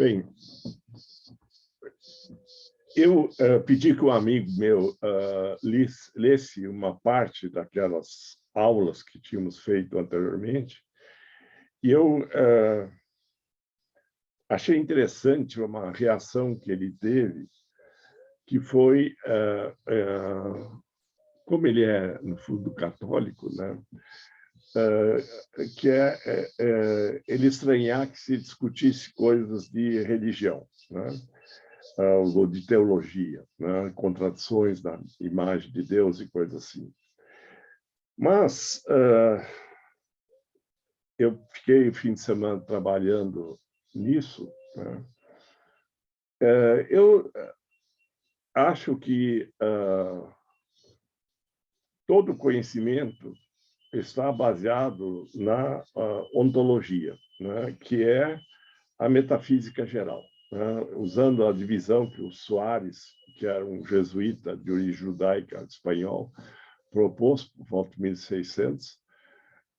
Bem, eu pedi que um amigo meu lesse uma parte daquelas aulas que tínhamos feito anteriormente, e eu achei interessante uma reação que ele teve, que foi, como ele é, no fundo, católico, né? Que ele estranhar que se discutisse coisas de religião, né? Ou de teologia, né? Contradições da imagem de Deus e coisas assim. Mas eu fiquei o fim de semana trabalhando nisso, né? Eu acho que todo conhecimento está baseado na ontologia, né? Que é a metafísica geral, né? Usando a divisão que o Soares, que era um jesuíta de origem judaica espanhol, propôs por volta de 1600.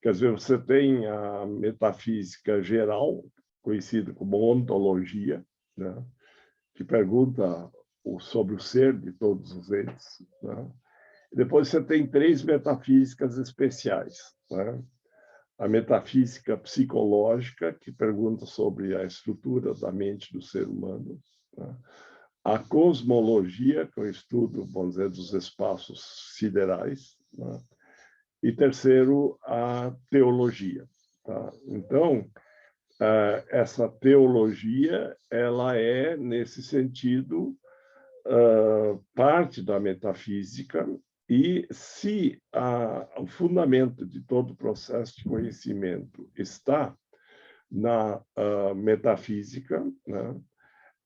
Quer dizer, você tem a metafísica geral, conhecida como ontologia, né? Que pergunta sobre o ser de todos os entes, né? Depois você tem três metafísicas especiais, né? A metafísica psicológica, que pergunta sobre a estrutura da mente do ser humano, né? A cosmologia, que é o estudo, vamos dizer, dos espaços siderais, né? E terceiro, a teologia, tá? Então, essa teologia, ela é, nesse sentido, parte da metafísica, e se o fundamento de todo o processo de conhecimento está na metafísica, né,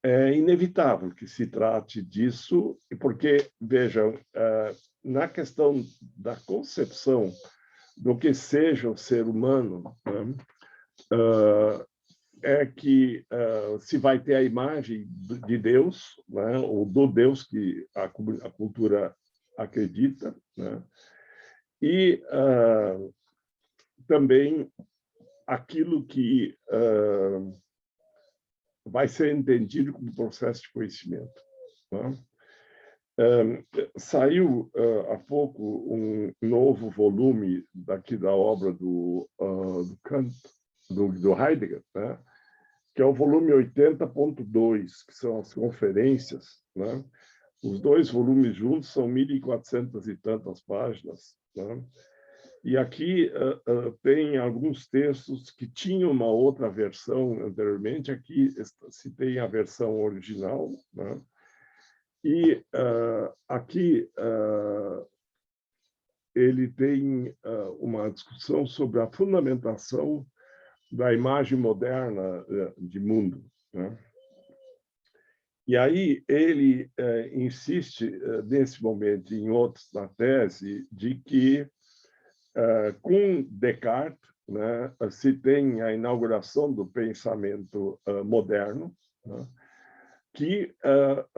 é inevitável que se trate disso, porque, vejam, na questão da concepção do que seja o ser humano, né, é que se vai ter a imagem de Deus, né, ou do Deus que a cultura acredita, né, e também aquilo que vai ser entendido como processo de conhecimento, né? Saiu há pouco um novo volume daqui da obra do Kant, do Heidegger, né? Que é o volume 80.2, que são as conferências, né? Os dois volumes juntos são 1.400 e tantas páginas, né? E aqui tem alguns textos que tinham uma outra versão anteriormente. Aqui se tem a versão original, né? E aqui ele tem uma discussão sobre a fundamentação da imagem moderna de mundo, né? E aí ele insiste, nesse momento, em outros, na tese, de que, com Descartes, né, se tem a inauguração do pensamento moderno, né, que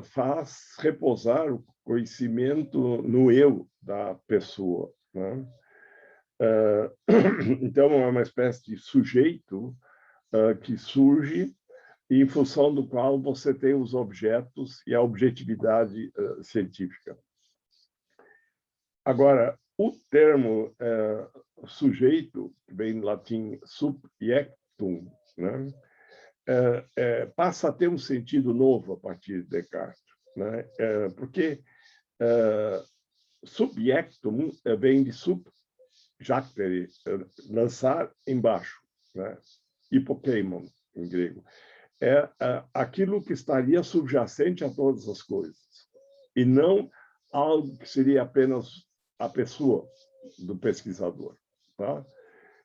faz repousar o conhecimento no eu da pessoa, né? Então, é uma espécie de sujeito que surge em função do qual você tem os objetos e a objetividade científica. Agora, o termo sujeito, que vem do latim subjectum, né, passa a ter um sentido novo a partir de Descartes, né? Porque subjectum vem de subjactere, lançar embaixo, né? Hipokeimon, em grego. É aquilo que estaria subjacente a todas as coisas, e não algo que seria apenas a pessoa do pesquisador, tá?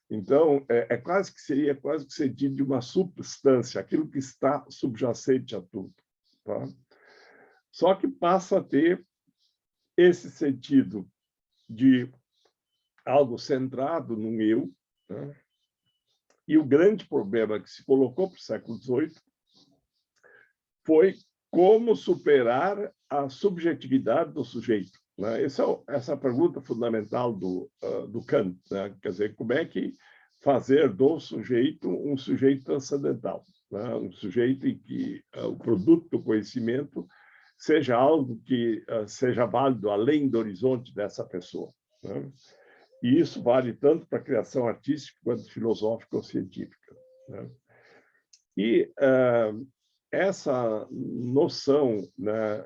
Então, seria quase que o sentido de uma substância, aquilo que está subjacente a tudo, tá? Só que passa a ter esse sentido de algo centrado no eu, né? E o grande problema que se colocou para o século XVIII foi como superar a subjetividade do sujeito, né? Essa é a pergunta fundamental do Kant, né? Quer dizer, como é que fazer do sujeito um sujeito transcendental, né? Um sujeito em que o produto do conhecimento seja algo que seja válido além do horizonte dessa pessoa, né? E isso vale tanto para a criação artística quanto filosófica ou científica, né? E essa noção, né,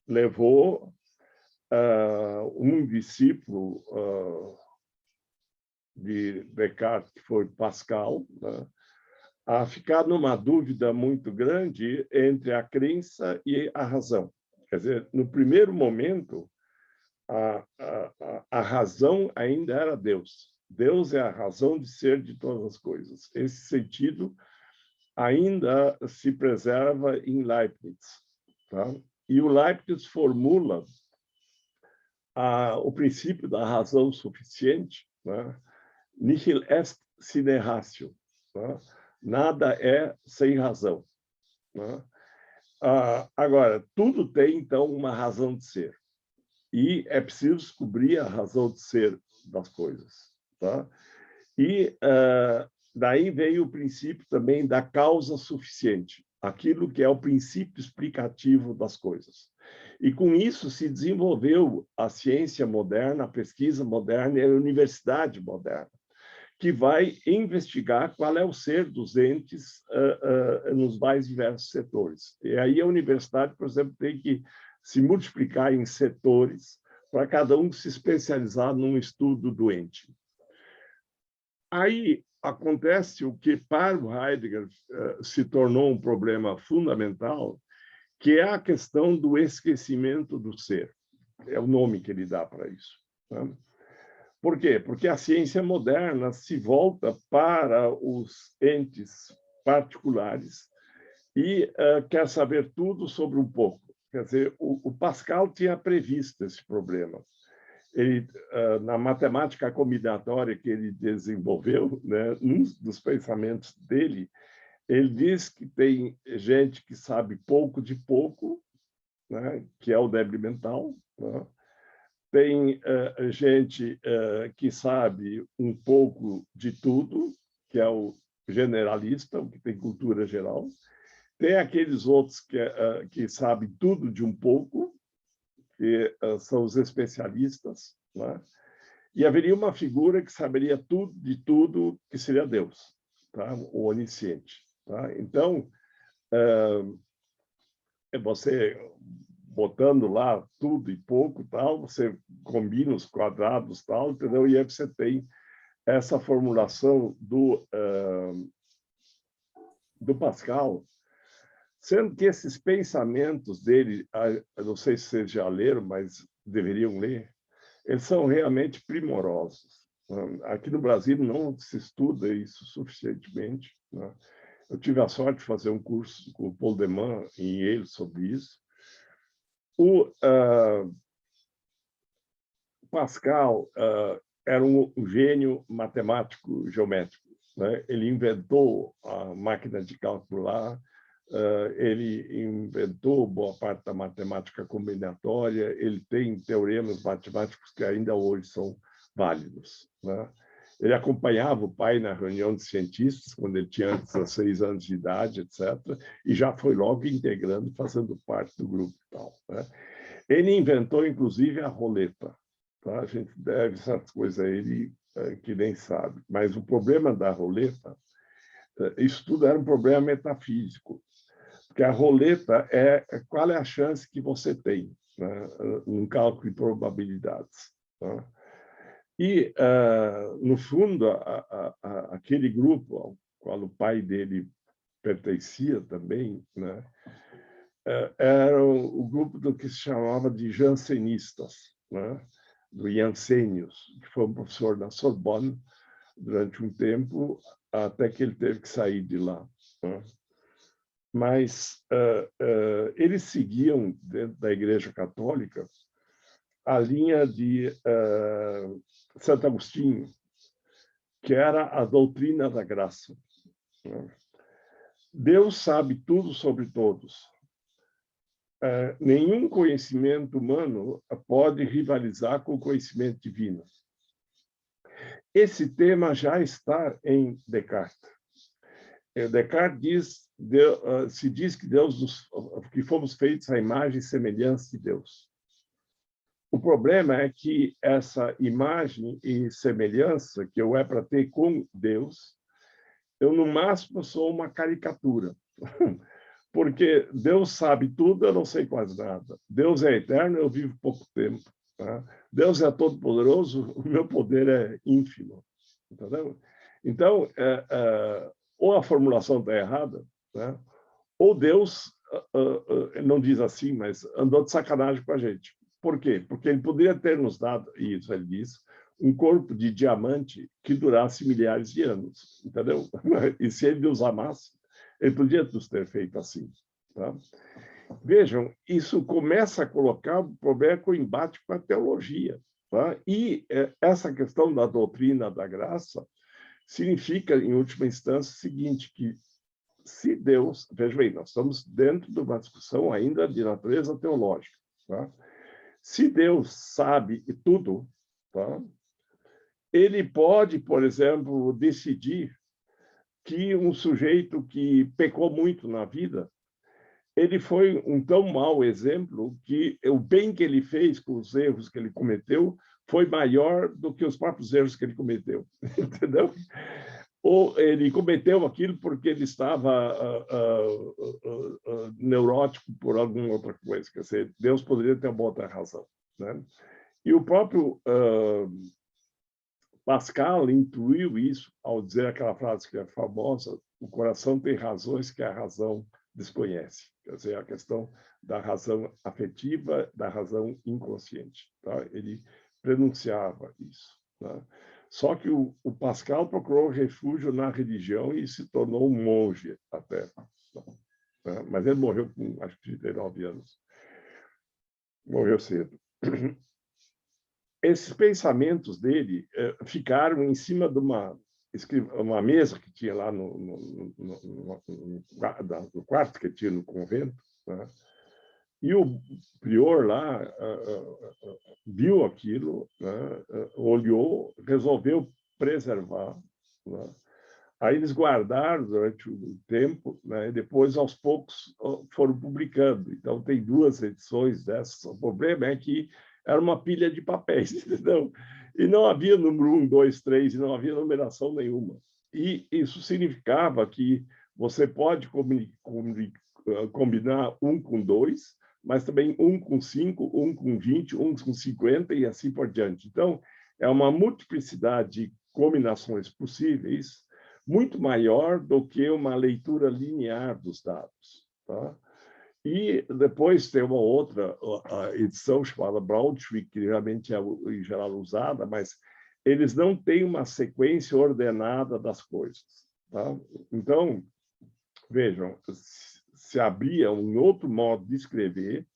levou um discípulo de Descartes, que foi Pascal, né, a ficar numa dúvida muito grande entre a crença e a razão. Quer dizer, no primeiro momento, a razão ainda era Deus. Deus é a razão de ser de todas as coisas. Esse sentido ainda se preserva em Leibniz, tá? E o Leibniz formula o princípio da razão suficiente, né? Nihil est sine ratio, né? Nada é sem razão, né? Agora, tudo tem, então, uma razão de ser. E é preciso descobrir a razão de ser das coisas, tá? E daí veio o princípio também da causa suficiente, aquilo que é o princípio explicativo das coisas. E com isso se desenvolveu a ciência moderna, a pesquisa moderna e a universidade moderna, que vai investigar qual é o ser dos entes nos mais diversos setores. E aí a universidade, por exemplo, tem que se multiplicar em setores para cada um se especializar num estudo do ente. Aí acontece o que para o Heidegger se tornou um problema fundamental, que é a questão do esquecimento do ser. É o nome que ele dá para isso, né? Por quê? Porque a ciência moderna se volta para os entes particulares e quer saber tudo sobre um pouco. Quer dizer, o Pascal tinha previsto esse problema. Ele, na matemática combinatória que ele desenvolveu, né, um dos pensamentos dele, ele diz que tem gente que sabe pouco de pouco, né, que é o débil mental, né? Tem gente que sabe um pouco de tudo, que é o generalista, o que tem cultura geral. Tem aqueles outros que sabem tudo de um pouco, que são os especialistas, né? E haveria uma figura que saberia tudo de tudo, que seria Deus, tá? O onisciente, tá? Então, você botando lá tudo e pouco, tal, você combina os quadrados, tal, entendeu? E aí você tem essa formulação do Pascal, sendo que esses pensamentos dele, eu não sei se vocês já leram, mas deveriam ler, eles são realmente primorosos. Aqui no Brasil não se estuda isso suficientemente, né? Eu tive a sorte de fazer um curso com o Paul Deman em Yale sobre isso. O Pascal era um gênio matemático geométrico, né? Ele inventou a máquina de calcular, ele inventou boa parte da matemática combinatória, ele tem teoremas matemáticos que ainda hoje são válidos, né? Ele acompanhava o pai na reunião de cientistas, quando ele tinha 16 anos de idade, etc., e já foi logo integrando, fazendo parte do grupo e tal, né? Ele inventou, inclusive, a roleta, tá? A gente deve essas coisas a ele que nem sabe. Mas o problema da roleta, isso tudo era um problema metafísico, porque a roleta qual é a chance que você tem, né, num cálculo de probabilidades, tá? E, no fundo, aquele grupo ao qual o pai dele pertencia também, né, era o grupo do que se chamava de jansenistas, né, do Jansenius, que foi um professor na Sorbonne durante um tempo, até que ele teve que sair de lá, né? Mas eles seguiam, dentro da Igreja Católica, a linha de Santo Agostinho, que era a doutrina da graça, né? Deus sabe tudo sobre todos. Nenhum conhecimento humano pode rivalizar com o conhecimento divino. Esse tema já está em Descartes. Descartes se diz que que fomos feitos à imagem e semelhança de Deus. O problema é que essa imagem e semelhança que eu é para ter com Deus, eu, no máximo, sou uma caricatura. Porque Deus sabe tudo, eu não sei quase nada. Deus é eterno, eu vivo pouco tempo. Tá? Deus é todo-poderoso, o meu poder é ínfimo. Entendeu? Então, ou a formulação está errada, né? Ou Deus, não diz assim, mas andou de sacanagem com a gente. Por quê? Porque ele poderia ter nos dado, e isso ele diz, um corpo de diamante que durasse milhares de anos, entendeu? E se ele nos amasse, ele podia nos ter feito assim. Tá? Vejam, isso começa a colocar o problema com o embate com a teologia. Tá? E essa questão da doutrina da graça significa, em última instância, o seguinte, que se Deus... Veja bem, nós estamos dentro de uma discussão ainda de natureza teológica. Tá? Se Deus sabe tudo, tá? Ele pode, por exemplo, decidir que um sujeito que pecou muito na vida, ele foi um tão mau exemplo que o bem que ele fez com os erros que ele cometeu foi maior do que os próprios erros que ele cometeu, entendeu? Ou ele cometeu aquilo porque ele estava neurótico por alguma outra coisa, quer dizer, Deus poderia ter uma outra razão, né? E o próprio Pascal intuiu isso ao dizer aquela frase que é famosa: o coração tem razões que a razão desconhece. Quer dizer, a questão da razão afetiva, da razão inconsciente. Tá? Ele pronunciava isso. Tá? Só que o Pascal procurou refúgio na religião e se tornou um monge até. Tá? Mas ele morreu com, acho que, 39 anos. Morreu cedo. Esses pensamentos dele ficaram em cima de uma mesa que tinha lá no quarto que tinha no convento, né? E o prior lá viu aquilo, né? Olhou, resolveu preservar, né? Aí eles guardaram durante o tempo, né? E depois, aos poucos, foram publicando. Então, tem 2 edições dessas. O problema é que era uma pilha de papéis, entendeu? E não havia número 1, 2, 3, e não havia numeração nenhuma. E isso significava que você pode combinar 1 com 2, mas também 1 com 5, 1 com 20, 1 com 50 e assim por diante. Então, é uma multiplicidade de combinações possíveis muito maior do que uma leitura linear dos dados. Tá? E depois tem uma outra edição chamada Braunschweig, que realmente é, em geral, usada, mas eles não têm uma sequência ordenada das coisas. Tá? Então, vejam, se abria um outro modo de escrever,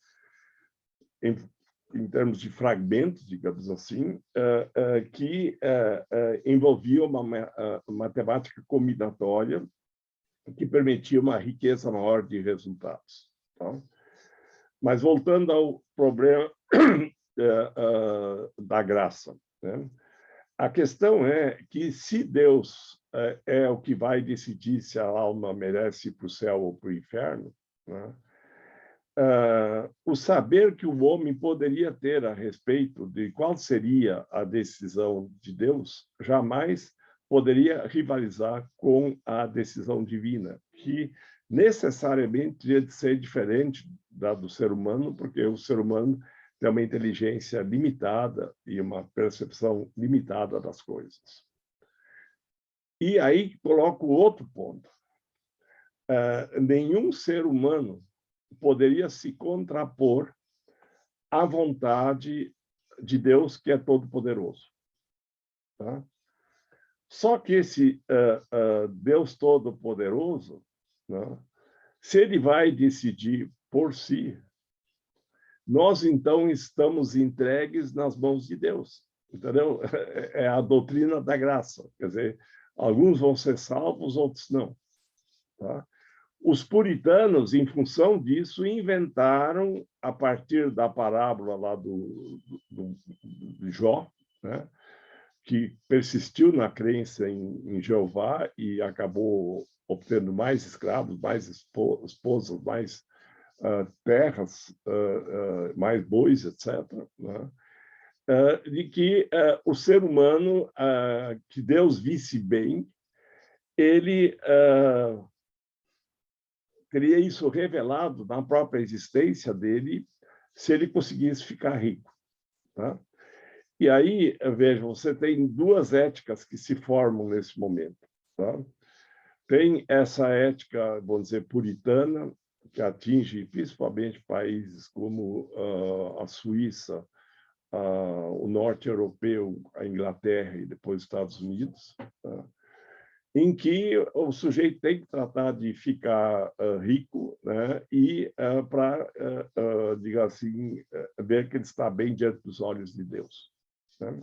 em termos de fragmentos, digamos assim, que envolvia uma matemática combinatória que permitia uma riqueza maior de resultados. Tá? Mas voltando ao problema da graça, né? A questão é que se Deus é o que vai decidir se a alma merece ir para o céu ou para o inferno, né? O saber que o homem poderia ter a respeito de qual seria a decisão de Deus jamais poderia rivalizar com a decisão divina, que necessariamente teria de ser diferente da do ser humano, porque o ser humano tem uma inteligência limitada e uma percepção limitada das coisas. E aí coloco outro ponto. Nenhum ser humano poderia se contrapor à vontade de Deus, que é todo-poderoso. Tá? Só que esse Deus todo-poderoso, né, se ele vai decidir por si, nós, então, estamos entregues nas mãos de Deus. Entendeu? É a doutrina da graça. Quer dizer, alguns vão ser salvos, outros não. Tá? Os puritanos, em função disso, inventaram, a partir da parábola lá do Jó, né, que persistiu na crença em Jeová e acabou obtendo mais escravos, mais esposas, mais terras, mais bois, etc., né? De que o ser humano, que Deus visse bem, ele teria isso revelado na própria existência dele se ele conseguisse ficar rico. Tá? E aí, veja, você tem duas éticas que se formam nesse momento. Tá? Tem essa ética, vamos dizer, puritana, que atinge principalmente países como a Suíça, o norte europeu, a Inglaterra e depois os Estados Unidos, tá? Em que o sujeito tem que tratar de ficar rico, né? E para, digamos assim, ver que ele está bem diante dos olhos de Deus. Né?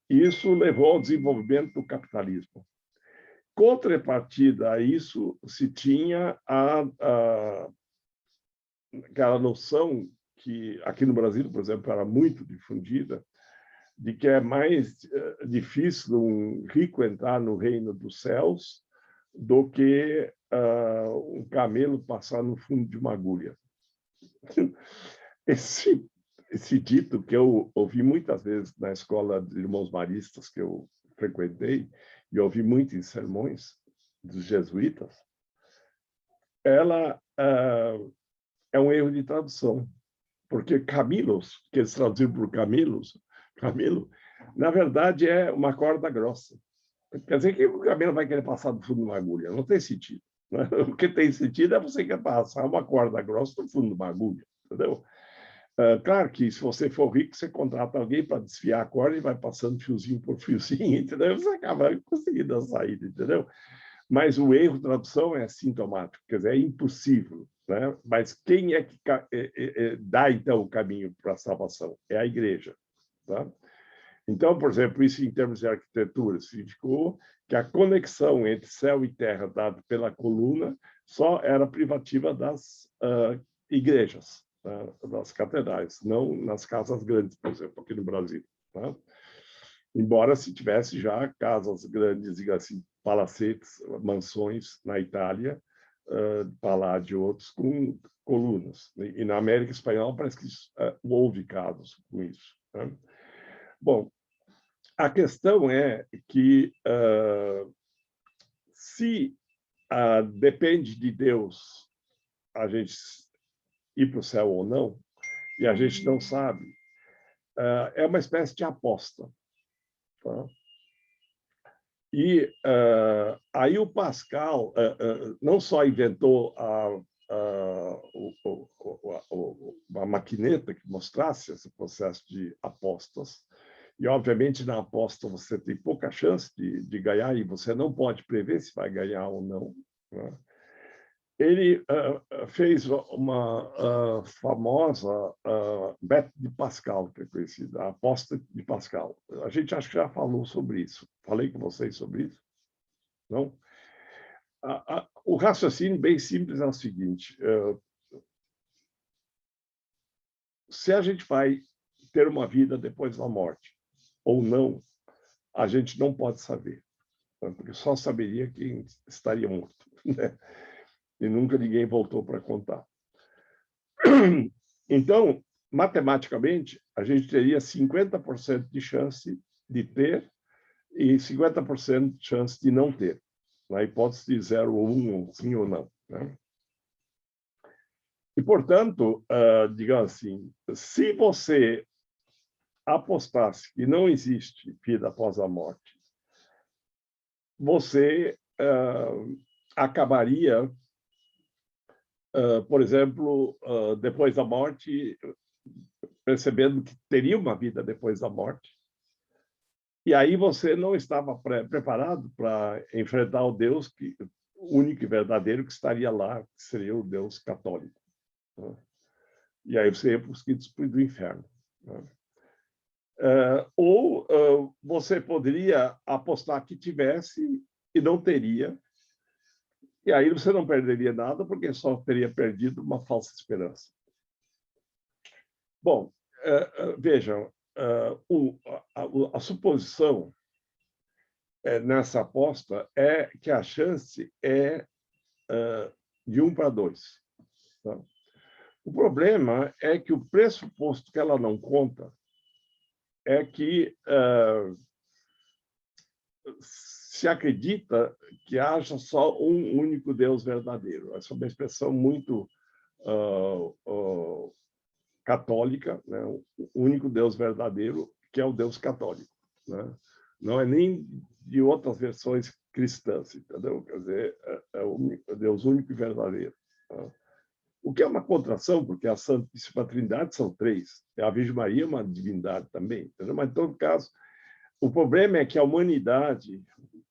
Isso levou ao desenvolvimento do capitalismo. Contrapartida a isso, se tinha aquela noção que aqui no Brasil, por exemplo, era muito difundida, de que é mais difícil um rico entrar no reino dos céus do que um camelo passar no fundo de uma agulha. Esse dito que eu ouvi muitas vezes na escola de irmãos maristas que eu frequentei, e ouvi muito em sermões dos jesuítas, ela é um erro de tradução, porque camelos, que eles traduziram por camelo, na verdade é uma corda grossa. Quer dizer que o camelo vai querer passar do fundo de uma agulha, não tem sentido. Né? O que tem sentido é você querer passar uma corda grossa do fundo de uma agulha, entendeu? Claro que se você for rico, você contrata alguém para desfiar a corda e vai passando fiozinho por fiozinho, entendeu? Você acaba conseguindo a saída, entendeu? Mas o erro de tradução é sintomático, quer dizer, é impossível. Né? Mas quem é que dá, então, o caminho para a salvação? É a igreja. Tá? Então, por exemplo, isso em termos de arquitetura significou que a conexão entre céu e terra dada pela coluna só era privativa das igrejas, das catedrais, não nas casas grandes, por exemplo, aqui no Brasil. Tá? Embora se tivesse já casas grandes, digamos assim, palacetes, mansões na Itália, Palácio e outros, com colunas. E na América Espanhola parece que houve casos com isso. Né? Bom, a questão é que se depende de Deus a gente ir para o céu ou não, e a gente não sabe, é uma espécie de aposta. Tá? E aí o Pascal não só inventou uma maquineta que mostrasse esse processo de apostas, e obviamente na aposta você tem pouca chance de ganhar e você não pode prever se vai ganhar ou não. Né? Ele fez uma famosa bet de Pascal, que é conhecida, a aposta de Pascal. A gente acho que já falou sobre isso. Falei com vocês sobre isso? Não? O raciocínio bem simples é o seguinte: se a gente vai ter uma vida depois da morte ou não, a gente não pode saber, porque só saberia quem estaria morto, né? E nunca ninguém voltou para contar. Então, matematicamente, a gente teria 50% de chance de ter e 50% de chance de não ter, na hipótese de 0 ou 1, ou sim ou não. Né? E, portanto, digamos assim, se você apostasse que não existe vida após a morte, você acabaria, por exemplo, depois da morte, percebendo que teria uma vida depois da morte, e aí você não estava preparado para enfrentar o Deus único e verdadeiro que estaria lá, que seria o Deus católico. Né? E aí você ia para os quintos do inferno. Né? Ou você poderia apostar que tivesse e não teria, e aí você não perderia nada, porque só teria perdido uma falsa esperança. Bom, vejam, a suposição nessa aposta é que a chance é de 1 para 2. Tá? O problema é que o pressuposto que ela não conta é que se acredita que haja só um único Deus verdadeiro. Essa é uma expressão muito católica, né? O único Deus verdadeiro, que é o Deus católico, né? Não é nem de outras versões cristãs, entendeu? Quer dizer, é o Deus único e verdadeiro. Tá? O que é uma contração, porque a Santíssima Trindade são 3. A Virgem Maria é uma divindade também, entendeu? Mas, em todo caso, o problema é que a humanidade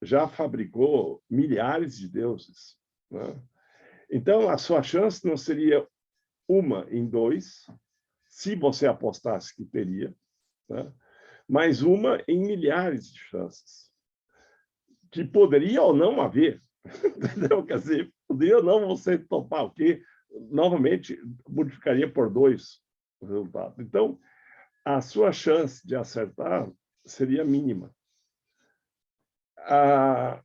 já fabricou milhares de deuses, né? Então, a sua chance não seria 1 em 2, se você apostasse que teria, né? Mas 1 em milhares de chances, que poderia ou não haver. Entendeu? Quer dizer, poderia ou não você topar o quê? Novamente, multiplicaria por 2 o resultado. Então, a sua chance de acertar seria mínima. A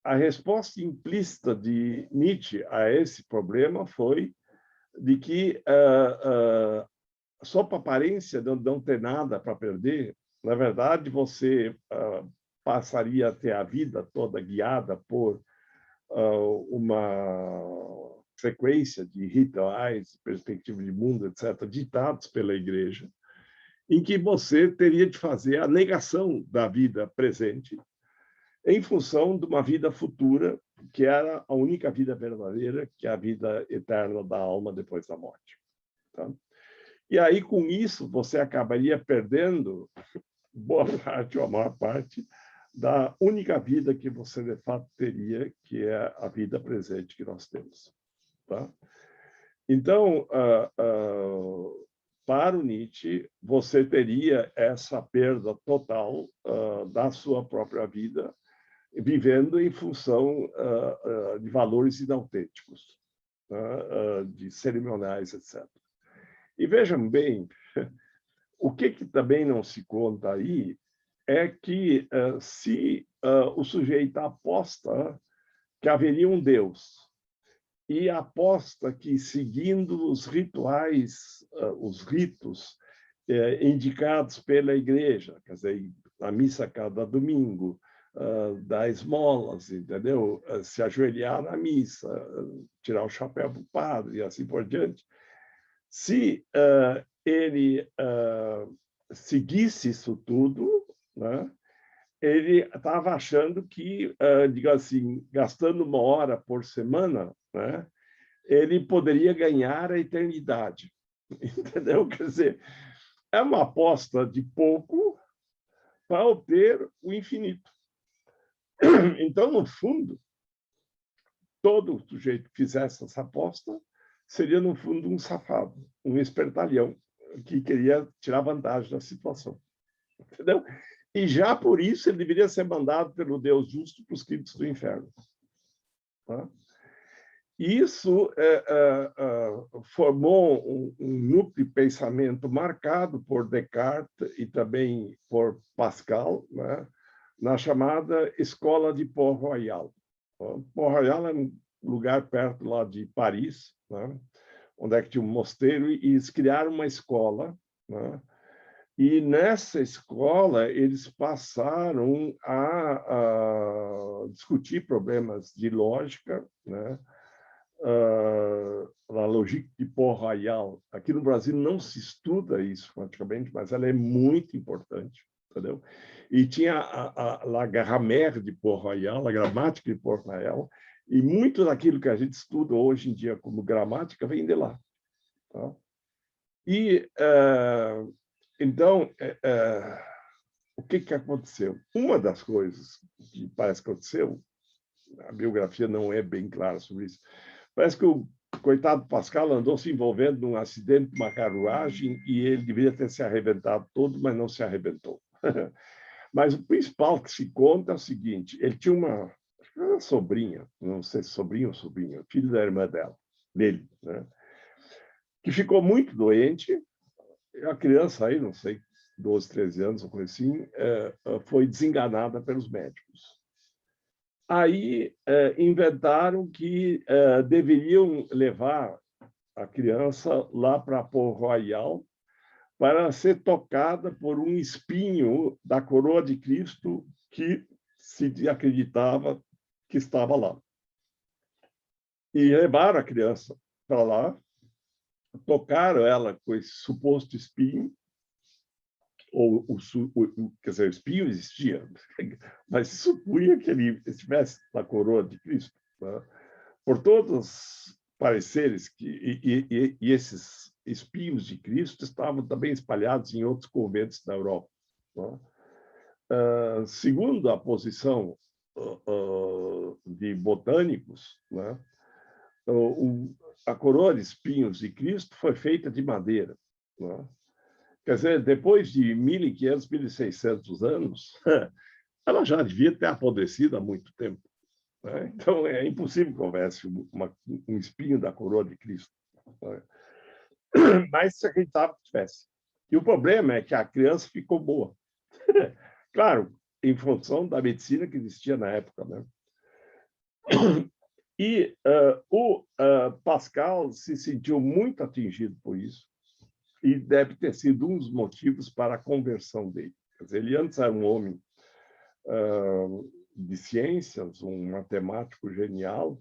resposta implícita de Nietzsche a esse problema foi de que, só para aparência de não ter nada para perder, na verdade, você passaria a ter a vida toda guiada por uma sequência de rituais, perspectiva de mundo, etc., ditados pela Igreja, em que você teria de fazer a negação da vida presente em função de uma vida futura, que era a única vida verdadeira, que é a vida eterna da alma depois da morte. Tá? E aí, com isso, você acabaria perdendo boa parte, ou a maior parte, da única vida que você, de fato, teria, que é a vida presente que nós temos. Tá? Então, para o Nietzsche, você teria essa perda total da sua própria vida, vivendo em função de valores inautênticos, de cerimoniais, etc. E vejam bem, o que também não se conta aí é que se o sujeito aposta que haveria um Deus e aposta que, seguindo os rituais, os ritos indicados pela Igreja, quer dizer, a missa cada domingo, dar esmolas, entendeu? Se ajoelhar na missa, tirar o chapéu para o padre e assim por diante. Se ele seguisse isso tudo, né, ele estava achando que, digamos assim, gastando 1 hora por semana, né, ele poderia ganhar a eternidade. Entendeu? Quer dizer, é uma aposta de pouco para obter o infinito. Então, no fundo, todo sujeito que fizesse essa aposta seria, no fundo, um safado, um espertalhão, que queria tirar vantagem da situação. Entendeu? E já por isso ele deveria ser mandado pelo Deus justo para os quintos do inferno. Tá? Isso formou um núcleo de pensamento marcado por Descartes e também por Pascal, né, na chamada Escola de Port-Royal. Port-Royal é um lugar perto lá de Paris, né, onde é que tinha um mosteiro, e eles criaram uma escola, né, e nessa escola eles passaram a discutir problemas de lógica, né, a lógica de Port-Royal. Aqui no Brasil não se estuda isso praticamente, mas ela é muito importante, entendeu? E tinha a grammaire de Port-Royal, a gramática de Port-Royal, e muito daquilo que a gente estuda hoje em dia como gramática vem de lá. Tá? E, então, o que aconteceu? Uma das coisas que parece que aconteceu, a biografia não é bem clara sobre isso, parece que o coitado Pascal andou se envolvendo num acidente de uma carruagem e ele deveria ter se arrebentado todo, mas não se arrebentou. Mas o principal que se conta é o seguinte: ele tinha uma sobrinha, não sei se sobrinho ou sobrinha, filho da irmã dele, né, que ficou muito doente. A criança aí, não sei 12, 13 anos, ou coisa assim, foi desenganada pelos médicos. Aí inventaram que deveriam levar a criança lá para Port Royal para ser tocada por um espinho da coroa de Cristo que se acreditava que estava lá. E levaram a criança para lá, tocaram ela com esse suposto espinho, quer dizer, o espinho existia, mas se supunha que ele estivesse na coroa de Cristo. Né? Por todos os pareceres, e esses espinhos de Cristo estavam também espalhados em outros conventos da Europa. Né? Segundo a posição de botânicos, né? A coroa de espinhos de Cristo foi feita de madeira. Né? Quer dizer, depois de 1.500, 1.600 anos, ela já devia ter apodrecido há muito tempo. Né? Então, é impossível que houvesse um espinho da coroa de Cristo. Né? Mas se acreditava que tivesse. E o problema é que a criança ficou boa. Claro, em função da medicina que existia na época. Né? E o Pascal se sentiu muito atingido por isso e deve ter sido um dos motivos para a conversão dele. Quer dizer, ele antes era um homem de ciências, um matemático genial,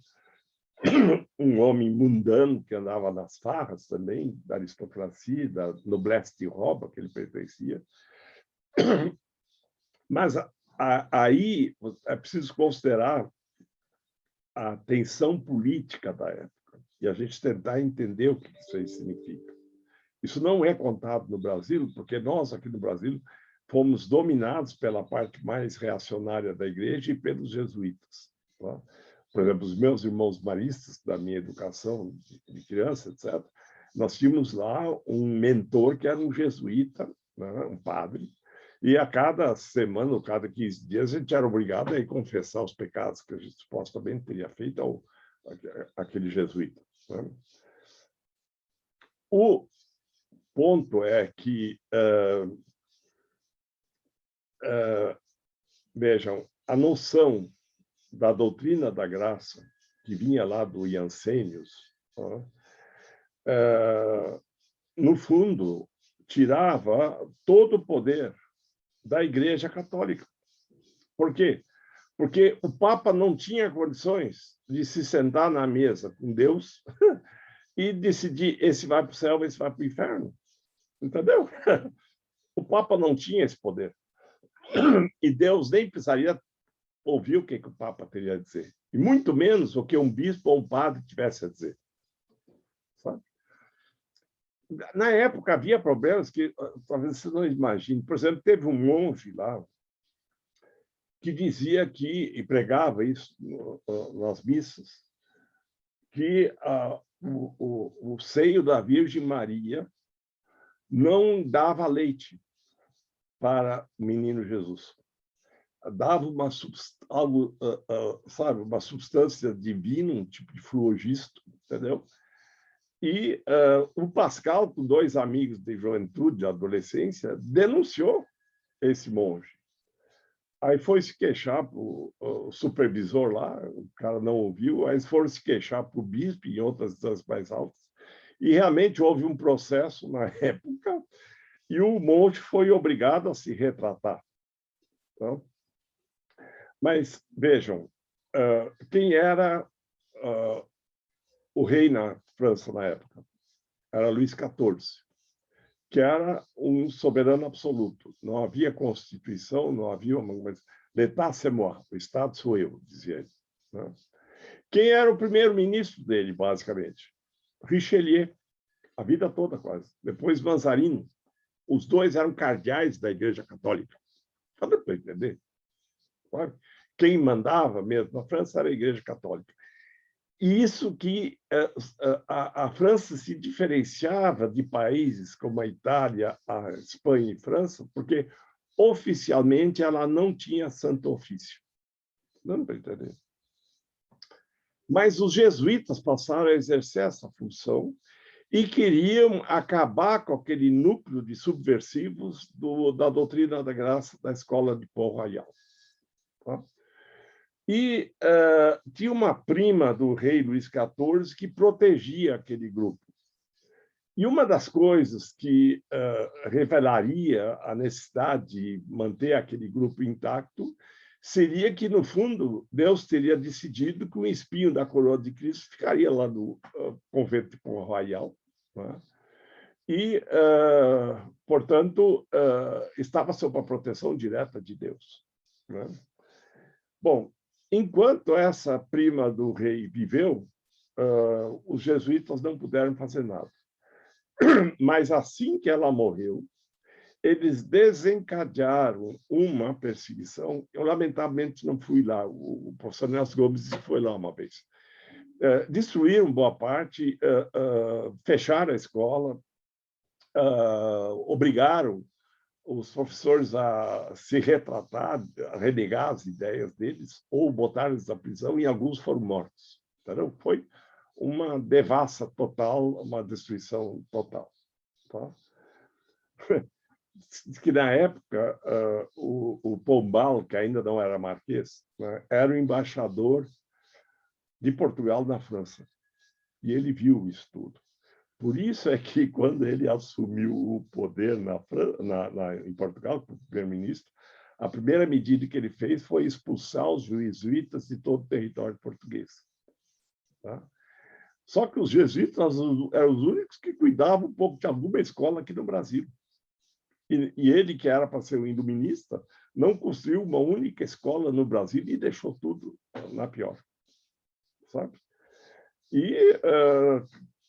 um homem mundano que andava nas farras também, da aristocracia, da noblesse de Roma, que ele pertencia. Mas aí é preciso considerar a tensão política da época e a gente tentar entender o que isso aí significa. Isso não é contado no Brasil, porque nós, aqui no Brasil, fomos dominados pela parte mais reacionária da igreja e pelos jesuítas. Tá? Por exemplo, os meus irmãos maristas, da minha educação de criança, etc., nós tínhamos lá um mentor que era um jesuíta, né, um padre, e a cada semana, ou cada 15 dias, a gente era obrigado a ir confessar os pecados que a gente supostamente teria feito àquele jesuíta. Né? O ponto é que, vejam, a noção da doutrina da graça, que vinha lá do Jansenius, no fundo, tirava todo o poder da Igreja Católica. Por quê? Porque o Papa não tinha condições de se sentar na mesa com Deus e decidir esse vai para o céu, esse vai para o inferno. Entendeu? O Papa não tinha esse poder. E Deus nem precisaria ouvir o que o Papa teria a dizer. E muito menos o que um bispo ou um padre tivesse a dizer. Sabe? Na época, havia problemas que talvez você não imagine. Por exemplo, teve um monge lá que dizia que, e pregava isso nas missas, que o seio da Virgem Maria não dava leite para o menino Jesus. Dava uma substância divina, um tipo de fluogisto, entendeu? E o Pascal, com dois amigos de juventude, de adolescência, denunciou esse monge. Aí foi se queixar para o supervisor lá, o cara não ouviu, aí foram se queixar para o bispo e outras instâncias mais altas. E realmente houve um processo na época e o monge foi obrigado a se retratar. Então, mas, vejam, quem era o rei na França na época? Era Luís XIV, que era um soberano absoluto. Não havia constituição, não havia uma coisa. L'État c'est moi, o Estado sou eu, dizia ele. Né? Quem era o primeiro-ministro dele, basicamente? Richelieu, a vida toda quase. Depois Mazarino. Os dois eram cardeais da Igreja Católica. Só deu para entender. Sabe? Quem mandava mesmo na França era a Igreja Católica. E isso que a França se diferenciava de países como a Itália, a Espanha e a França, porque oficialmente ela não tinha santo ofício. Não para entender. Mas os jesuítas passaram a exercer essa função e queriam acabar com aquele núcleo de subversivos da doutrina da graça da escola de Port-Royal. Tá? E tinha uma prima do rei Luís XIV que protegia aquele grupo. E uma das coisas que revelaria a necessidade de manter aquele grupo intacto seria que, no fundo, Deus teria decidido que o espinho da coroa de Cristo ficaria lá no convento de Port-Royal, né? E, portanto, estava sob a proteção direta de Deus, né? Bom, enquanto essa prima do rei viveu, os jesuítas não puderam fazer nada. Mas assim que ela morreu, eles desencadearam uma perseguição. Eu, lamentavelmente, não fui lá. O professor Nelson Gomes foi lá uma vez. Destruíram boa parte, fecharam a escola, obrigaram os professores a se retratar, a renegar as ideias deles, ou botaram-eles na prisão, e alguns foram mortos. Entendeu? Foi uma devassa total, uma destruição total. Tá? Diz que, na época, o Pombal, que ainda não era marquês, né, era o embaixador de Portugal na França. E ele viu isso tudo. Por isso é que, quando ele assumiu o poder em Portugal, como primeiro-ministro, a primeira medida que ele fez foi expulsar os jesuítas de todo o território português. Tá? Só que os jesuítas eram os únicos que cuidavam um pouco de alguma escola aqui no Brasil. E ele, que era para ser o iluminista, não construiu uma única escola no Brasil e deixou tudo na pior. Sabe? E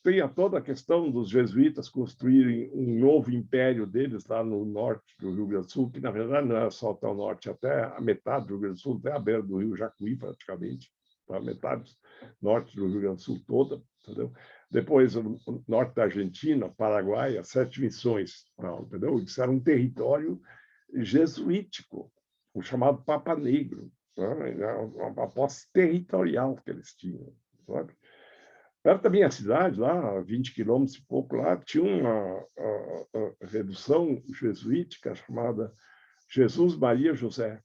tem toda a questão dos jesuítas construírem um novo império deles lá no norte do Rio Grande do Sul, que, na verdade, não é só até o norte, até a metade do Rio Grande do Sul, até a beira do Rio Jacuí, praticamente, a metade norte do Rio Grande do Sul toda, entendeu? Depois, o norte da Argentina, Paraguai, as 7 missões, entendeu? Isso era um território jesuítico, o chamado Papa Negro, né? Uma posse territorial que eles tinham, sabe? Perto da minha cidade, lá, 20 quilômetros e pouco, lá, tinha uma redução jesuítica chamada Jesus Maria José.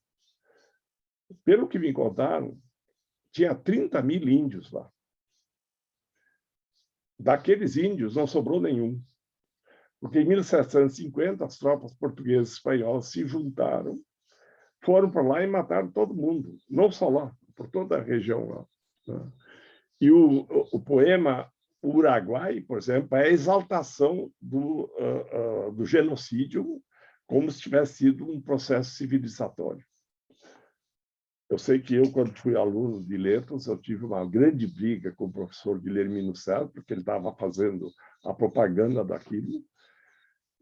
Pelo que me contaram, tinha 30.000 índios lá. Daqueles índios não sobrou nenhum, porque em 1750 as tropas portuguesas e espanholas se juntaram, foram para lá e mataram todo mundo, não só lá, por toda a região lá, né? E o poema Uruguai, por exemplo, é a exaltação do genocídio como se tivesse sido um processo civilizatório. Eu sei que eu, quando fui aluno de letras, eu tive uma grande briga com o professor Guilhermino Serra, porque ele estava fazendo a propaganda daquilo,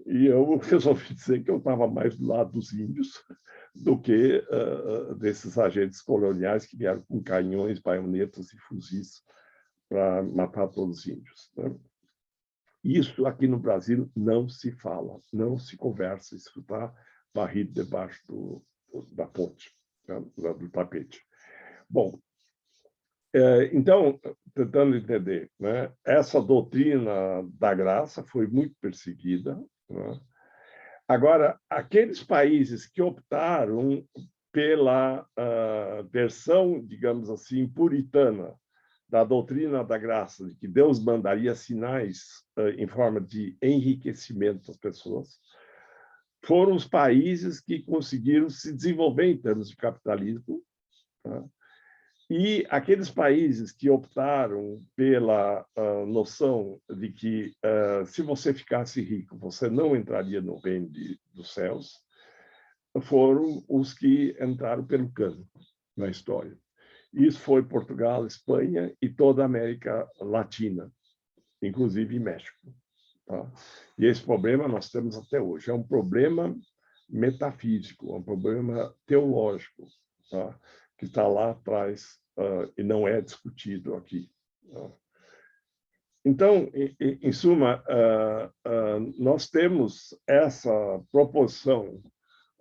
e eu resolvi dizer que eu estava mais do lado dos índios do que desses agentes coloniais que vieram com canhões, baionetas e fuzis para matar todos os índios, né? Isso aqui no Brasil não se fala, não se conversa, isso está varrido debaixo da ponte, né? Do tapete. Bom, então, tentando entender, né? Essa doutrina da graça foi muito perseguida, né? Agora, aqueles países que optaram pela versão, digamos assim, puritana da doutrina da graça, de que Deus mandaria sinais em forma de enriquecimento às pessoas, foram os países que conseguiram se desenvolver em termos de capitalismo, tá? E aqueles países que optaram pela noção de que, se você ficasse rico, você não entraria no reino dos céus, foram os que entraram pelo cano na história. Isso foi Portugal, Espanha e toda a América Latina, inclusive México. Tá? E esse problema nós temos até hoje. É um problema metafísico, é um problema teológico, tá? Que está lá atrás e não é discutido aqui. Tá? Então, em suma, nós temos essa proposição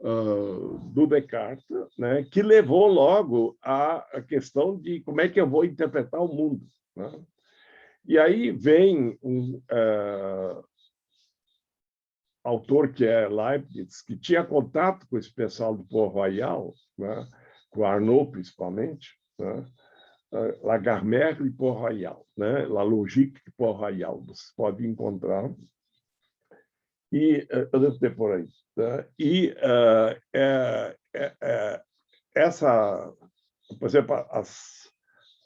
do Descartes, né, que levou logo à questão de como é que eu vou interpretar o mundo, né? E aí vem um autor que é Leibniz, que tinha contato com esse pessoal do Port Royal, né? Com Arnaud, principalmente, né? Lagarmer e Port Royal, né? La Logique de Port Royal, você pode encontrar. E eu devo ter por aí. Né? E essa, por exemplo,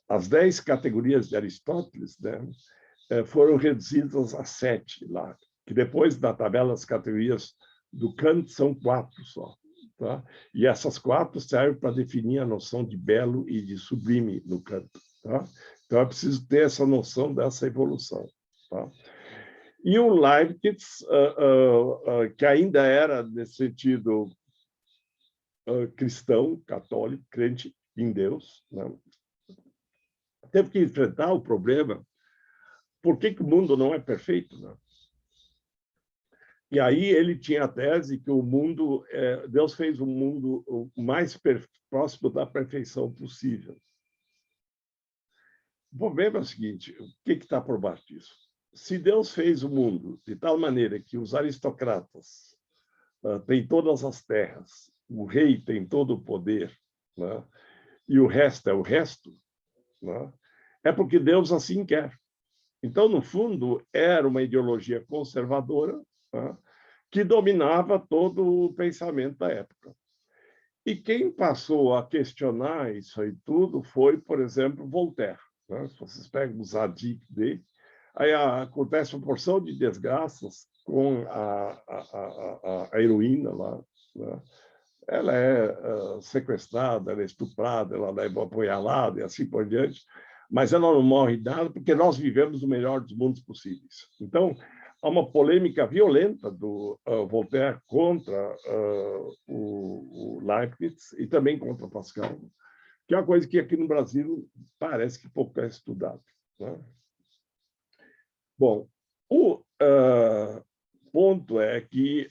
as 10 categorias de Aristóteles, né, foram reduzidas a 7 lá, que depois, na tabela das categorias do Kant, são 4 só. Tá? E essas 4 servem para definir a noção de belo e de sublime no Kant. Tá? Então, é preciso ter essa noção dessa evolução. Tá? E o Leibniz, que ainda era, nesse sentido, cristão, católico, crente em Deus, né? Teve que enfrentar o problema: por que o mundo não é perfeito? Né? E aí ele tinha a tese que o mundo, Deus fez o mundo o mais próximo da perfeição possível. O problema é o seguinte: o que está por baixo disso? Se Deus fez o mundo de tal maneira que os aristocratas têm todas as terras, o rei tem todo o poder, né? E o resto é o resto, né? É porque Deus assim quer. Então, no fundo, era uma ideologia conservadora, né? Que dominava todo o pensamento da época. E quem passou a questionar isso aí tudo foi, por exemplo, Voltaire. Né? Se vocês pegam os artigos dele, aí acontece uma porção de desgraças com a heroína lá. Né? Ela é sequestrada, ela é estuprada, ela é apunhalada e assim por diante, mas ela não morre nada porque nós vivemos o melhor dos mundos possíveis. Então, há uma polêmica violenta do Voltaire contra o Leibniz e também contra Pascal, que é uma coisa que aqui no Brasil parece que pouco é estudado. Né? Bom, o ponto é que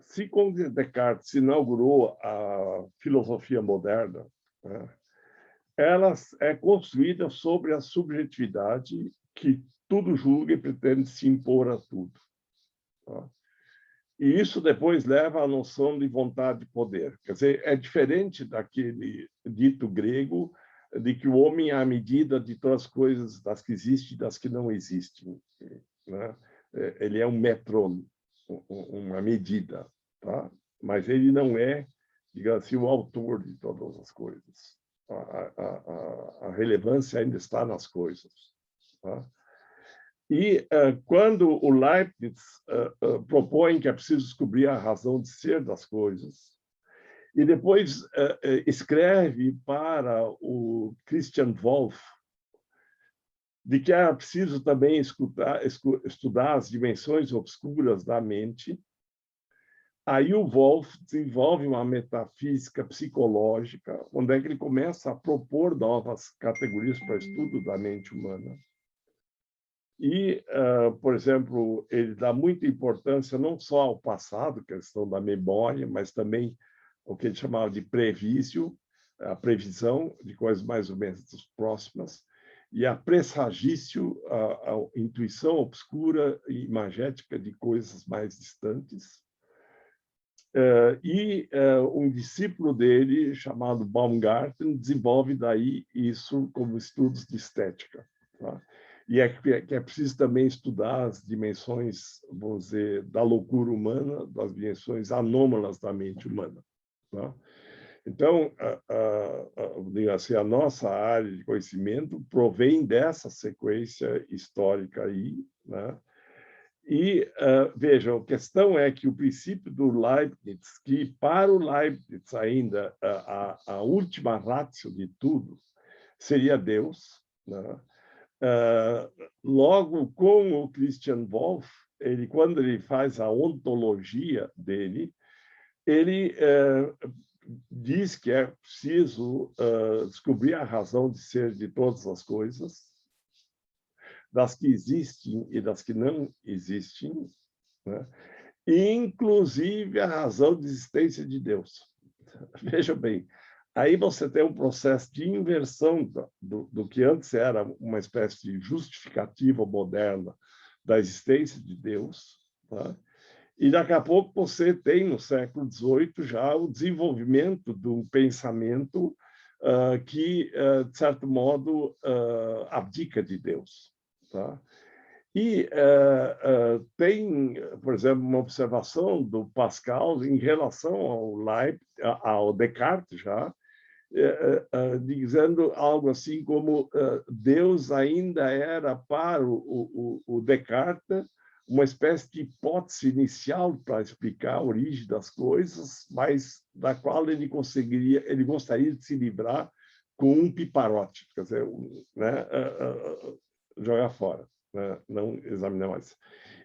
se com Descartes se inaugurou a filosofia moderna, né, ela é construída sobre a subjetividade que tudo julga e pretende se impor a tudo. Tá? E isso depois leva à noção de vontade de poder. Quer dizer, é diferente daquele dito grego de que o homem é a medida de todas as coisas, das que existem e das que não existem. Né? Ele é um metron, uma medida. Tá? Mas ele não é, digamos assim, o autor de todas as coisas. A relevância ainda está nas coisas. Tá? E quando o Leibniz propõe que é preciso descobrir a razão de ser das coisas, e depois escreve para o Christian Wolff de que é preciso também estudar as dimensões obscuras da mente, aí o Wolff desenvolve uma metafísica psicológica, onde é que ele começa a propor novas categorias para o estudo da mente humana. E, por exemplo, ele dá muita importância não só ao passado, questão da memória, mas também o que ele chamava de previsio, a previsão de coisas mais ou menos próximas, e a pressagício, a intuição obscura e imagética de coisas mais distantes. Um discípulo dele, chamado Baumgarten, desenvolve daí isso como estudos de estética. Tá? E que é preciso também estudar as dimensões, vamos dizer, da loucura humana, das dimensões anômalas da mente humana. Tá? Então, assim, a nossa área de conhecimento provém dessa sequência histórica aí, né? E, vejam, a questão é que o princípio do Leibniz, que para o Leibniz ainda a última ratio de tudo seria Deus, né? Logo, com o Christian Wolff, quando ele faz a ontologia dele, ele diz que é preciso descobrir a razão de ser de todas as coisas, das que existem e das que não existem, né? Inclusive a razão de existência de Deus. Veja bem, Aí você tem um processo de inversão do que antes era uma espécie de justificativa moderna da existência de Deus, tá? E daqui a pouco você tem, no século XVIII, já o desenvolvimento do pensamento que, de certo modo, abdica de Deus, tá? E tem, por exemplo, uma observação do Pascal em relação ao Descartes, já, dizendo algo assim como Deus ainda era para o Descartes uma espécie de hipótese inicial para explicar a origem das coisas, mas da qual ele gostaria de se livrar com um piparote, quer dizer, né, jogar fora, né, não examinar mais.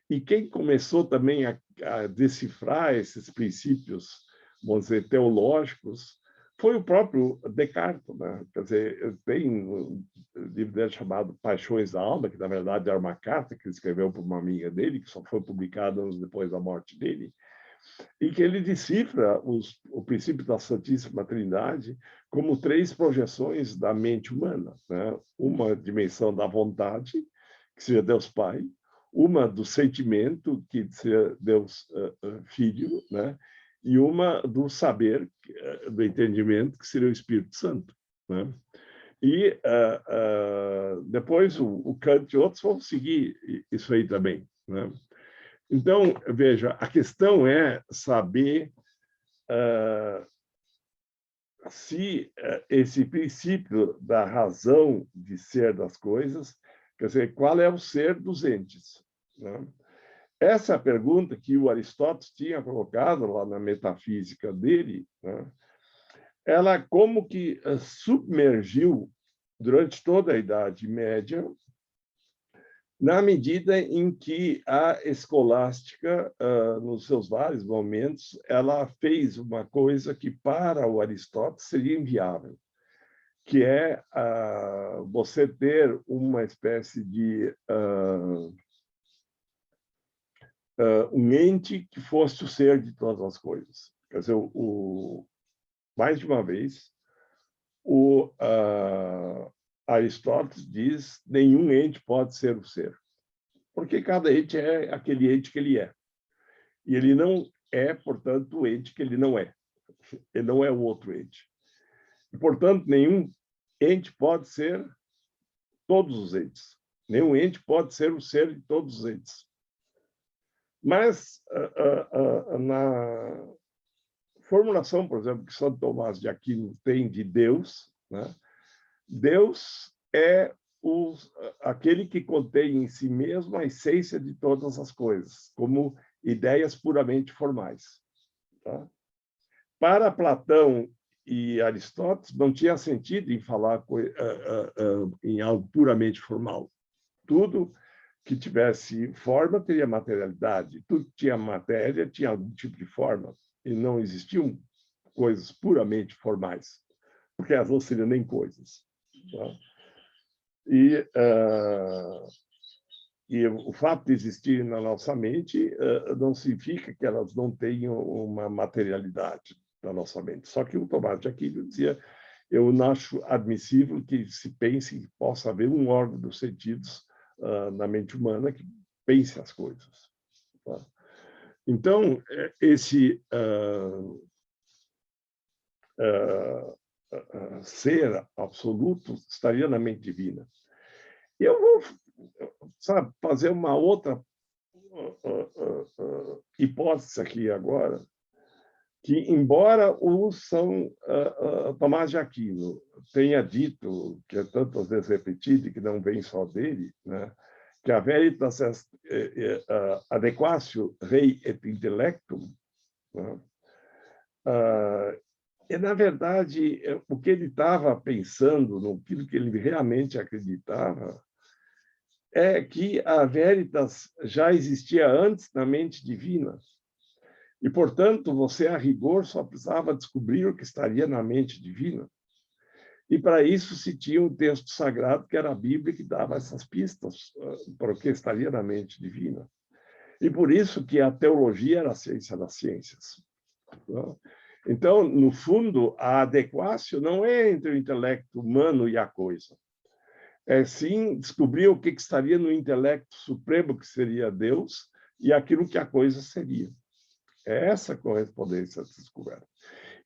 E quem começou também a decifrar esses princípios, vamos dizer, teológicos, foi o próprio Descartes, né? Quer dizer, tem um livro dele chamado Paixões da Alma, que na verdade era uma carta que ele escreveu para uma amiga dele, que só foi publicada anos depois da morte dele, e que ele decifra o princípio da Santíssima Trindade como 3 projeções da mente humana, né? Uma dimensão da vontade, que seria Deus Pai, uma do sentimento, que seria Deus Filho, né? E uma do saber, do entendimento, que seria o Espírito Santo, né? E depois o Kant e outros vão seguir isso aí também, né? Então, veja, a questão é saber se esse princípio da razão de ser das coisas, quer dizer, qual é o ser dos entes, né? Essa é a pergunta que o Aristóteles tinha colocado lá na metafísica dele, né? Ela como que submergiu durante toda a Idade Média, na medida em que a escolástica, nos seus vários momentos, ela fez uma coisa que para o Aristóteles seria inviável, que é você ter uma espécie de um ente que fosse o ser de todas as coisas. Quer dizer, mais de uma vez, Aristóteles diz nenhum ente pode ser o ser, porque cada ente é aquele ente que ele é. E ele não é, portanto, o ente que ele não é. Ele não é o outro ente. E, portanto, nenhum ente pode ser todos os entes. Nenhum ente pode ser o ser de todos os entes. Mas, na formulação, por exemplo, que Santo Tomás de Aquino tem de Deus, né? Deus é aquele que contém em si mesmo a essência de todas as coisas, como ideias puramente formais, tá? Para Platão e Aristóteles, não tinha sentido em falar em algo puramente formal. Tudo que tivesse forma teria materialidade, tudo que tinha matéria tinha algum tipo de forma, e não existiam coisas puramente formais, porque elas não seriam nem coisas, tá? E o fato de existirem na nossa mente não significa que elas não tenham uma materialidade na nossa mente. Só que o Tomás de Aquino dizia: eu não acho admissível que se pense que possa haver um órgão dos sentidos na mente humana que pense as coisas, tá? Então, esse ser absoluto estaria na mente divina. E eu vou, sabe, fazer uma outra hipótese aqui agora, que, embora o São Tomás de Aquino tenha dito, que é tantas vezes repetido, e que não vem só dele, né, que a veritas adequatio rei et intellectum, né, e, na verdade, o que ele estava pensando, no que ele realmente acreditava, é que a veritas já existia antes na mente divina. E, portanto, você, a rigor, só precisava descobrir o que estaria na mente divina. E, para isso, se tinha um texto sagrado, que era a Bíblia, que dava essas pistas para o que estaria na mente divina. E por isso que a teologia era a ciência das ciências. Então, no fundo, a adequação não é entre o intelecto humano e a coisa. É sim descobrir o que estaria no intelecto supremo, que seria Deus, e aquilo que a coisa seria. É essa correspondência a descoberta.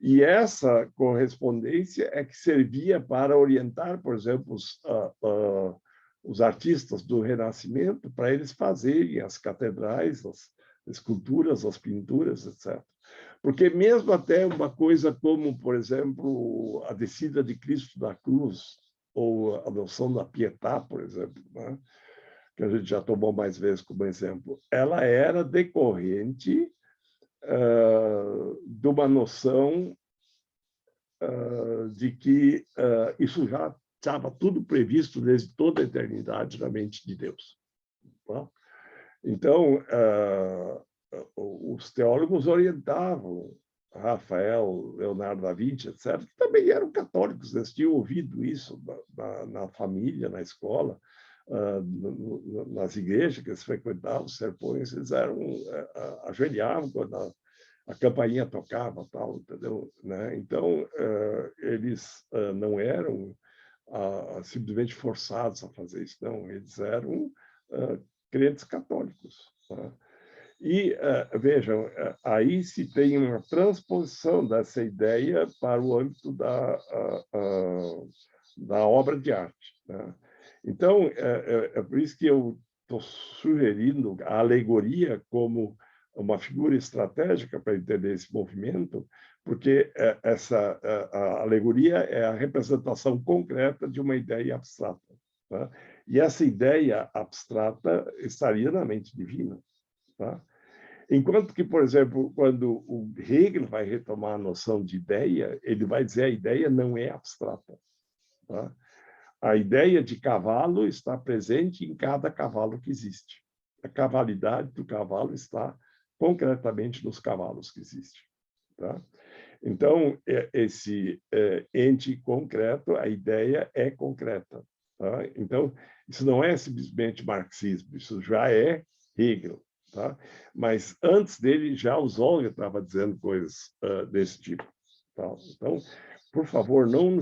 E essa correspondência é que servia para orientar, por exemplo, os artistas do Renascimento, para eles fazerem as catedrais, as esculturas, as pinturas, etc. Porque mesmo até uma coisa como, por exemplo, a descida de Cristo da cruz, ou a noção da Pietà, por exemplo, né? Que a gente já tomou mais vezes como exemplo, ela era decorrente de uma noção de que isso já estava tudo previsto desde toda a eternidade na mente de Deus. Tá? Então, os teólogos orientavam Rafael, Leonardo da Vinci, etc., que também eram católicos, eles tinham ouvido isso na família, na escola, nas igrejas que eles frequentavam, os serpões, eles ajoelhavam quando a campainha tocava, tal, entendeu? Né? Então, eles não eram simplesmente forçados a fazer isso, não, eles eram crentes católicos. Tá? E, vejam, aí se tem uma transposição dessa ideia para o âmbito da obra de arte. Né? Então, é por isso que eu estou sugerindo a alegoria como uma figura estratégica para entender esse movimento, porque a alegoria é a representação concreta de uma ideia abstrata. Tá? E essa ideia abstrata estaria na mente divina. Tá? Enquanto que, por exemplo, quando o Hegel vai retomar a noção de ideia, ele vai dizer que a ideia não é abstrata. Tá? A ideia de cavalo está presente em cada cavalo que existe. A cavalidade do cavalo está concretamente nos cavalos que existem. Tá? Então, esse ente concreto, a ideia é concreta. Tá? Então, isso não é simplesmente marxismo, isso já é Hegel. Tá? Mas antes dele, já o Zolger estava dizendo coisas desse tipo. Tá? Então, por favor, não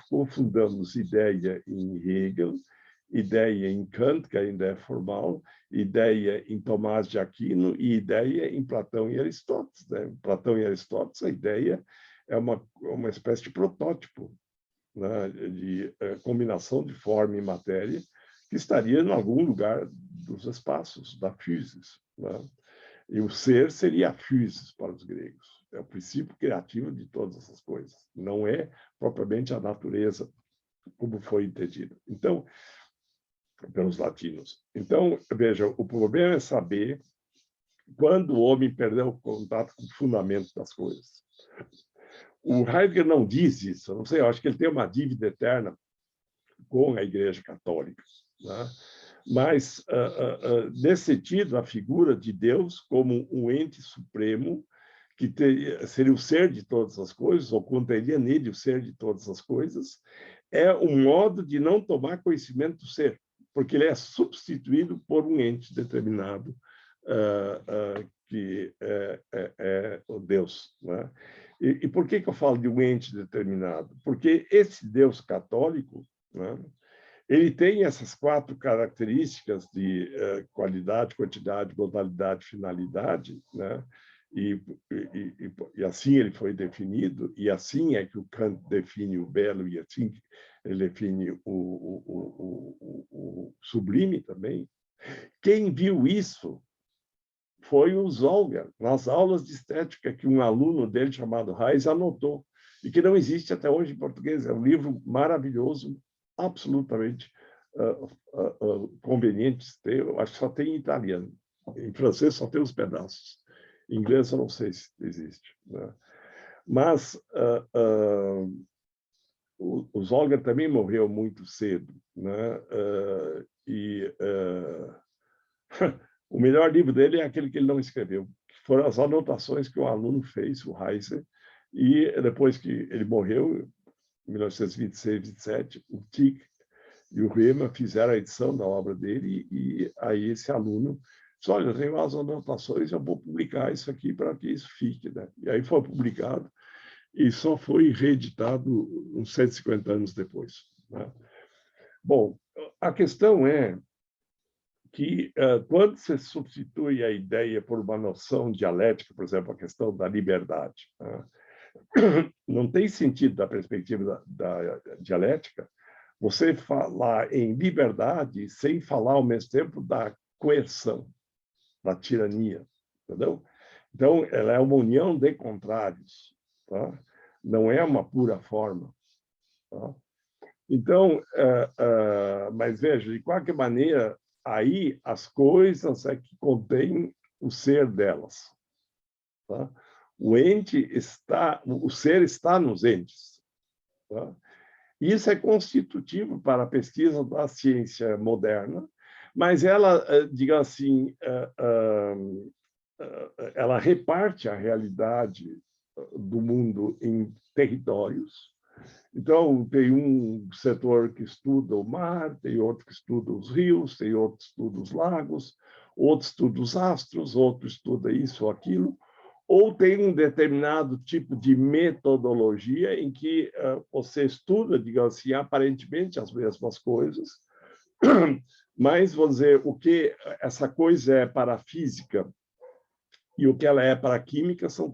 confundamos ideia em Hegel, ideia em Kant, que ainda é formal, ideia em Tomás de Aquino e ideia em Platão e Aristóteles. Né? Platão e Aristóteles, a ideia é uma espécie de protótipo, né? De combinação de forma e matéria que estaria em algum lugar dos espaços, da physis. Né? E o ser seria a physis para os gregos. É o princípio criativo de todas essas coisas. Não é propriamente a natureza, como foi entendida. Então, pelos latinos. Então, veja, o problema é saber quando o homem perdeu o contato com o fundamento das coisas. O Heidegger não diz isso, não sei, eu acho que ele tem uma dívida eterna com a Igreja Católica. Né? Mas, nesse sentido, a figura de Deus como um ente supremo, que seria o ser de todas as coisas, ou conteria nele o ser de todas as coisas, é um modo de não tomar conhecimento do ser, porque ele é substituído por um ente determinado, que é o Deus. Né? E por que eu falo de um ente determinado? Porque esse Deus católico, né, ele tem essas 4 características de qualidade, quantidade, modalidade, finalidade, né? E assim ele foi definido, e assim é que o Kant define o belo, e assim ele define o sublime também. Quem viu isso foi o Zolger, nas aulas de estética que um aluno dele, chamado Reis, anotou, e que não existe até hoje em português. É um livro maravilhoso, absolutamente conveniente de ter. Eu acho que só tem em italiano. Em francês só tem os pedaços. Em inglês eu não sei se existe. Né? Mas o Zolger também morreu muito cedo. Né? O melhor livro dele é aquele que ele não escreveu, que foram as anotações que o aluno fez, o Heiser, e depois que ele morreu, em 1926, 27, o Tieck e o Riemann fizeram a edição da obra dele, e aí esse aluno disse, olha, eu tenho as anotações, eu vou publicar isso aqui para que isso fique, né? E aí foi publicado e só foi reeditado uns 150 anos depois, né? Bom, a questão é que quando você substitui a ideia por uma noção dialética, por exemplo, a questão da liberdade, né? Não tem sentido, da perspectiva da dialética, você falar em liberdade sem falar ao mesmo tempo da coerção, da tirania, entendeu? Então, ela é uma união de contrários, tá? Não é uma pura forma, tá? Então, mas veja, de qualquer maneira, aí as coisas é que contêm o ser delas, tá? O ser está nos entes, tá? Isso é constitutivo para a pesquisa da ciência moderna, mas ela, digamos assim, ela reparte a realidade do mundo em territórios. Então, tem um setor que estuda o mar, tem outro que estuda os rios, tem outro que estuda os lagos, outro estuda os astros, outro estuda isso ou aquilo, ou tem um determinado tipo de metodologia em que você estuda, digamos assim, aparentemente as mesmas coisas, mas, vamos dizer, o que essa coisa é para a física e o que ela é para a química são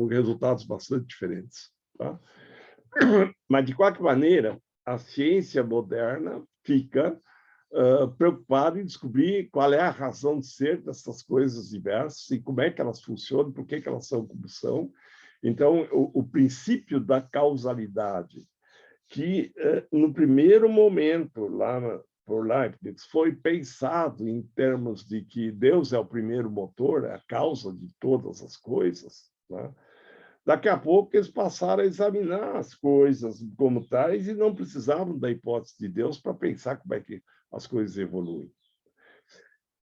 resultados bastante diferentes, tá? Mas, de qualquer maneira, a ciência moderna fica preocupada em descobrir qual é a razão de ser dessas coisas diversas e como é que elas funcionam, por que elas são como são. Então, o princípio da causalidade, que no primeiro momento, lá por Leibniz, foi pensado em termos de que Deus é o primeiro motor, é a causa de todas as coisas, né? Daqui a pouco eles passaram a examinar as coisas como tais e não precisavam da hipótese de Deus para pensar como é que as coisas evoluem.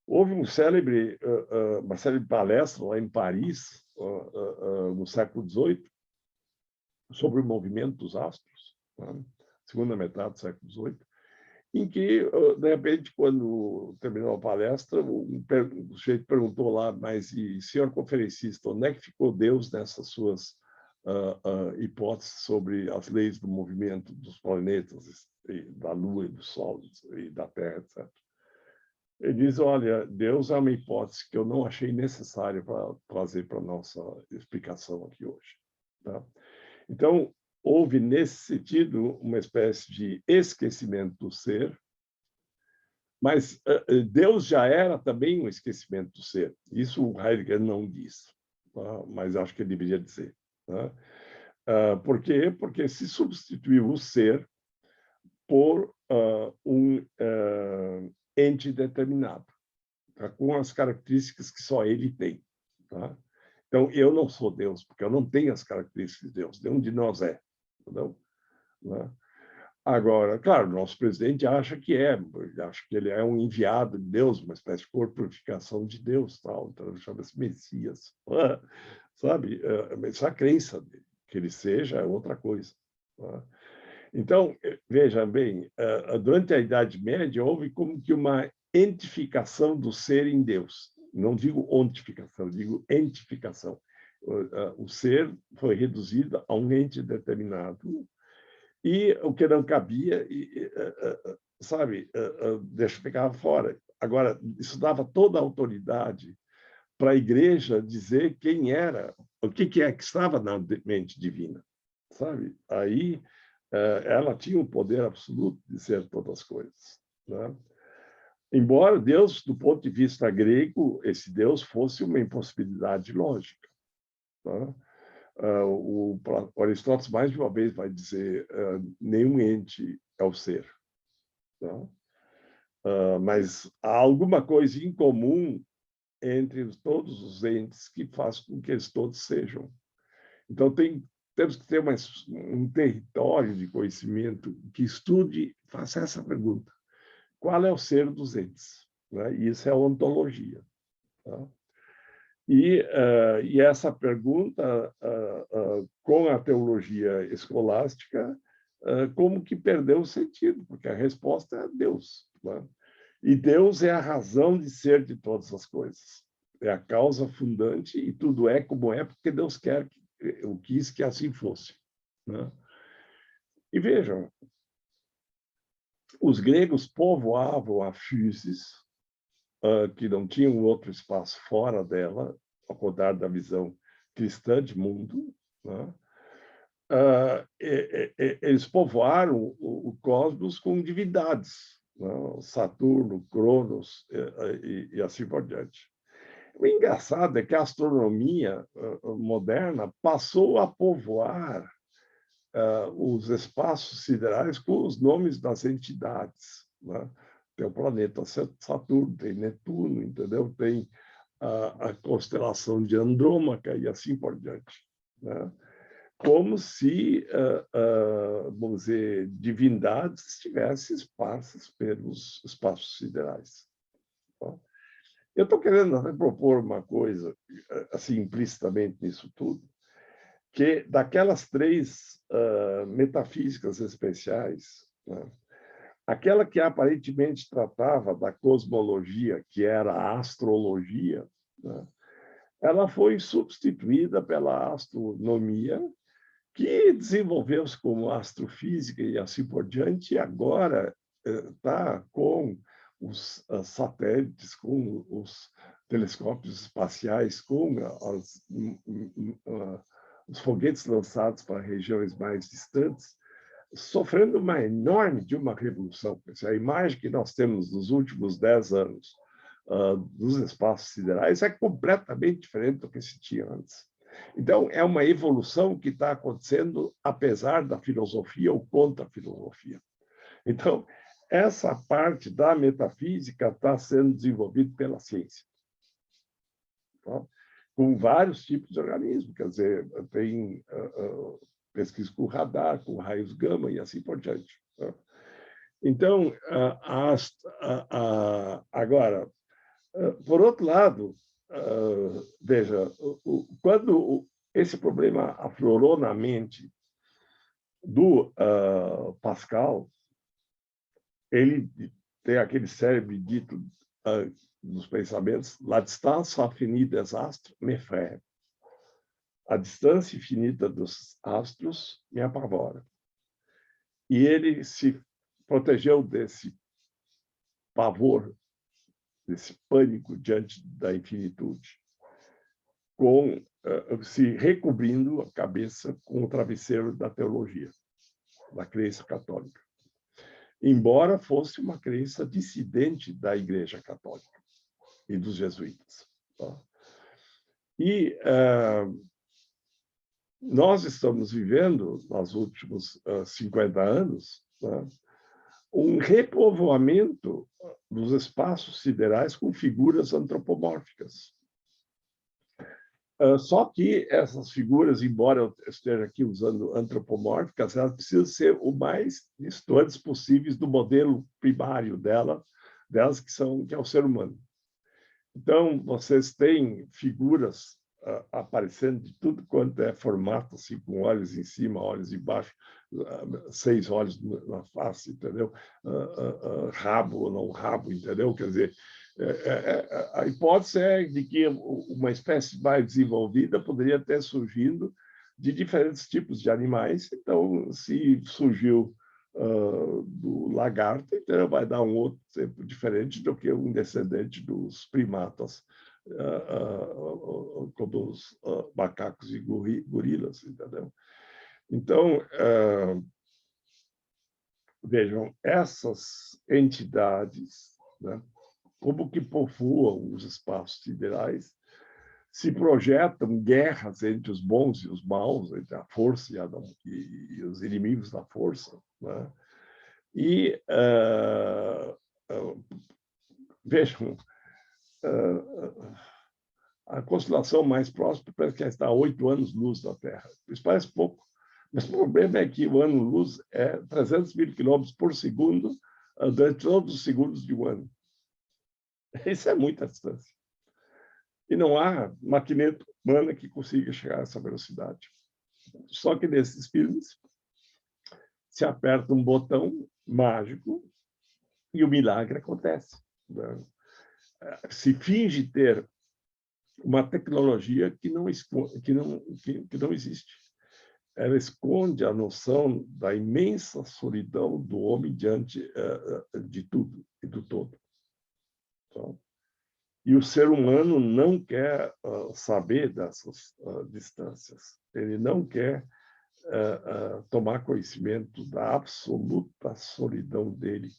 Houve uma célebre palestra lá em Paris, no século XVIII, sobre o movimento dos astros, né? Segunda metade do século XVIII, em que, de repente, quando terminou a palestra, o sujeito perguntou lá, mas, e senhor conferencista, onde é que ficou Deus nessas suas hipóteses sobre as leis do movimento dos planetas, da Lua, e do Sol, e da Terra, etc. Ele diz, olha, Deus é uma hipótese que eu não achei necessária para trazer para a nossa explicação aqui hoje, tá? Então, houve, nesse sentido, uma espécie de esquecimento do ser, mas Deus já era também um esquecimento do ser. Isso o Heidegger não diz, tá? Mas acho que ele deveria dizer, tá? Por quê? Porque se substituiu o ser por um ente determinado, tá? Com as características que só ele tem, tá? Então, eu não sou Deus, porque eu não tenho as características de Deus. Nenhum de nós é, entendeu? Né? Agora, claro, nosso presidente acha que acha que ele é um enviado de Deus, uma espécie de corporificação de Deus, tal, então chama-se Messias, sabe? Mas a crença dele, que ele seja é outra coisa. Tá? Então, veja bem, durante a Idade Média houve como que uma entificação do ser em Deus. Não digo ontificação, digo entificação. O ser foi reduzido a um ente determinado e o que não cabia, sabe, ficava fora. Agora, isso dava toda a autoridade para a igreja dizer quem era, o que é que estava na mente divina, sabe? Aí ela tinha o poder absoluto de ser todas as coisas, né? Embora Deus, do ponto de vista grego, esse Deus fosse uma impossibilidade lógica, tá? O Aristóteles, mais de uma vez, vai dizer nenhum ente é o ser. Tá? Mas há alguma coisa em comum entre todos os entes que faz com que eles todos sejam. Então, temos que ter um território de conhecimento que estude, faça essa pergunta. Qual é o ser dos entes? Né? E isso é a ontologia. Tá? E essa pergunta, com a teologia escolástica, como que perdeu o sentido, porque a resposta é Deus. Né? E Deus é a razão de ser de todas as coisas. É a causa fundante e tudo é como é porque Deus quis que assim fosse, né? E vejam, os gregos povoavam a Physis, que não tinham outro espaço fora dela, ao contrário da visão cristã de mundo, né? Eles povoaram o cosmos com divindades, né? Saturno, Cronos e assim por diante. O engraçado é que a astronomia moderna passou a povoar os espaços siderais com os nomes das entidades, né? Tem o planeta Saturno, tem Netuno, entendeu? Tem a constelação de Andrômaca e assim por diante, né? Como se, vamos dizer, divindades estivessem esparsas pelos espaços siderais. Tá? Eu estou querendo propor uma coisa, assim, implicitamente nisso tudo, que daquelas três metafísicas especiais, né, aquela que aparentemente tratava da cosmologia, que era a astrologia, né, ela foi substituída pela astronomia, que desenvolveu-se como astrofísica e assim por diante, e agora está com os satélites, com os telescópios espaciais, com os foguetes lançados para regiões mais distantes, sofrendo uma enorme de uma revolução. A imagem que nós temos nos últimos 10 anos dos espaços siderais é completamente diferente do que se tinha antes. Então, é uma evolução que está acontecendo apesar da filosofia ou contra a filosofia. Então, essa parte da metafísica está sendo desenvolvida pela ciência, tá? Com vários tipos de organismos. Quer dizer, tem pesquisa com radar, com raios gama e assim por diante, tá? Então, agora, por outro lado, veja, quando esse problema aflorou na mente do Pascal, ele tem aquele célebre dito dos pensamentos: la distance infinie des astres m'effraie. A distância infinita dos astros me apavora. E ele se protegeu desse pavor, desse pânico diante da infinitude, se recobrindo a cabeça com o travesseiro da teologia, da crença católica. Embora fosse uma crença dissidente da Igreja Católica e dos jesuítas. Tá? E nós estamos vivendo, nos últimos 50 anos, tá, um repovoamento dos espaços siderais com figuras antropomórficas. Só que essas figuras, embora eu esteja aqui usando antropomórficas, elas precisam ser o mais distantes possíveis do modelo primário delas, que é o ser humano. Então, vocês têm figuras aparecendo de tudo quanto é formato, assim, com olhos em cima, olhos embaixo, 6 olhos na face, entendeu? Rabo ou não rabo, entendeu? Quer dizer, a hipótese é de que uma espécie mais desenvolvida poderia ter surgido de diferentes tipos de animais. Então, se surgiu do lagarto, então vai dar um outro tempo diferente do que um descendente dos primatas, como os macacos e gorilas, entendeu? Então, vejam, essas entidades, né, como que povoam os espaços siderais, se projetam guerras entre os bons e os maus, entre a força e os inimigos da força, né? E vejam, a constelação mais próxima parece que está a 8 anos-luz da Terra. Isso parece pouco, mas o problema é que o ano-luz é 300 mil quilômetros por segundo durante todos os segundos de um ano. Isso é muita distância. E não há maquineta humana que consiga chegar a essa velocidade. Só que nesses filmes se aperta um botão mágico e o milagre acontece. né? Se finge ter uma tecnologia que não existe. Ela esconde a noção da imensa solidão do homem diante de tudo e do todo. Então, e o ser humano não quer saber dessas distâncias. Ele não quer tomar conhecimento da absoluta solidão dele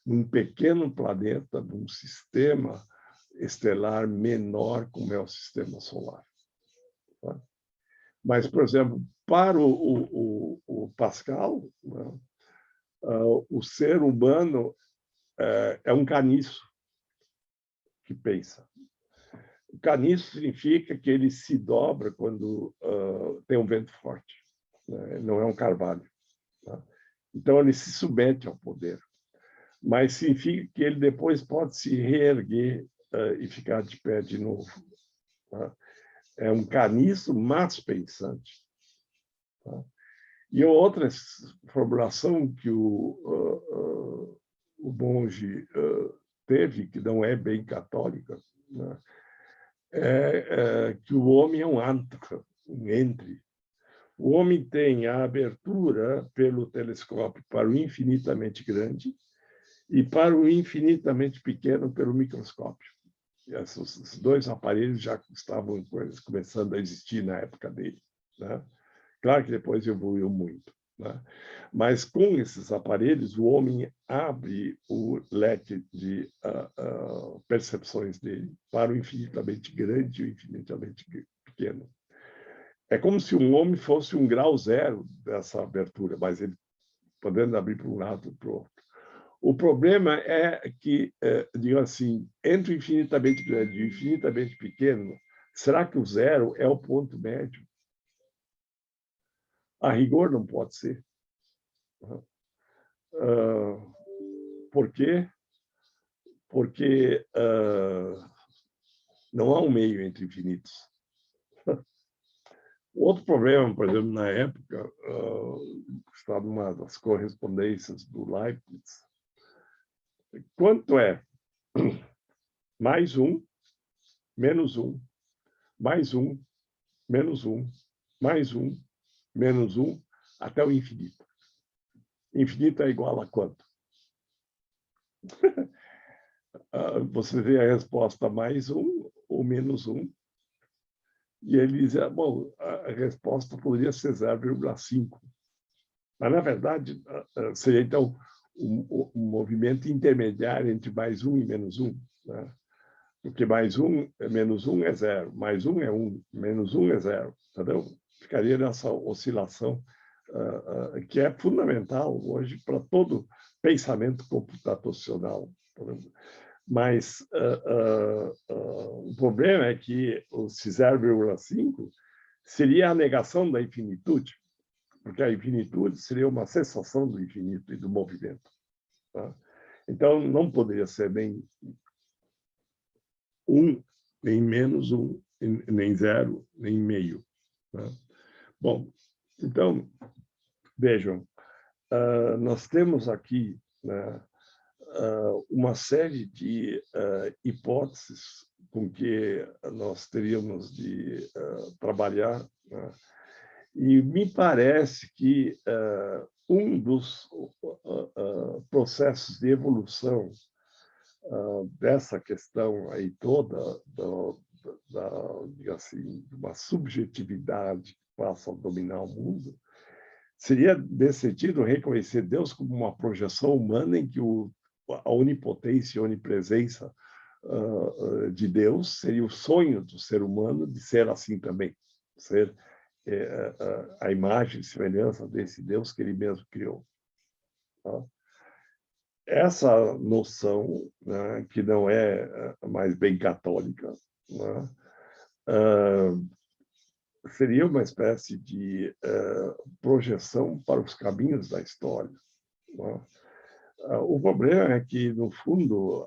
num pequeno planeta, num sistema estelar menor como é o sistema solar. Tá? Mas, por exemplo, para o Pascal, né, o ser humano é um caniço que pensa. O caniço significa que ele se dobra quando tem um vento forte, né? Não é um carvalho. Tá? Então, ele se submete ao poder. Mas significa que ele depois pode se reerguer e ficar de pé de novo. Tá? É um caniço, mas pensante. Tá? E outra formulação que o monge teve, que não é bem católica, né? Que o homem é um antra, um entre. O homem tem a abertura pelo telescópio para o infinitamente grande e para o infinitamente pequeno pelo microscópio. E esses dois aparelhos já estavam começando a existir na época dele, né? Claro que depois evoluiu muito, né? Mas com esses aparelhos, o homem abre o leque de percepções dele para o infinitamente grande e o infinitamente pequeno. É como se um homem fosse um grau zero dessa abertura, mas ele podendo abrir para um lado e para o outro. O problema é que, digo assim, entre o infinitamente grande e o infinitamente pequeno, será que o zero é o ponto médio? A rigor não pode ser. Por quê? Porque não há um meio entre infinitos. Outro problema, por exemplo, na época, está numa das correspondências do Leibniz. Quanto é mais um, menos um, mais um, menos um, mais um, menos um, até o infinito? Infinito é igual a quanto? Você vê a resposta mais um ou menos um, e ele diz, bom, a resposta poderia ser 0,5. Mas, na verdade, seria, então, um movimento intermediário entre mais um e menos um, né? Porque mais um, menos um é zero, mais um é um, menos um é zero, entendeu? Ficaria nessa oscilação que é fundamental hoje para todo pensamento computacional. Mas o problema é que o 0,5 seria a negação da infinitude, porque a infinitude seria uma sensação do infinito e do movimento. Tá? Então, não poderia ser nem um, nem menos um, nem zero, nem meio. Tá? Bom, então, vejam, nós temos aqui, né, uma série de hipóteses com que nós teríamos de trabalhar, né? E me parece que um dos processos de evolução dessa questão aí toda, assim, uma subjetividade que passa a dominar o mundo, seria, nesse sentido, reconhecer Deus como uma projeção humana em que a onipotência e a onipresença de Deus seria o sonho do ser humano de ser assim também, ser a imagem e semelhança desse Deus que ele mesmo criou. Tá? Essa noção, né, que não é mais bem católica, né, seria uma espécie de projeção para os caminhos da história. Né? O problema é que, no fundo,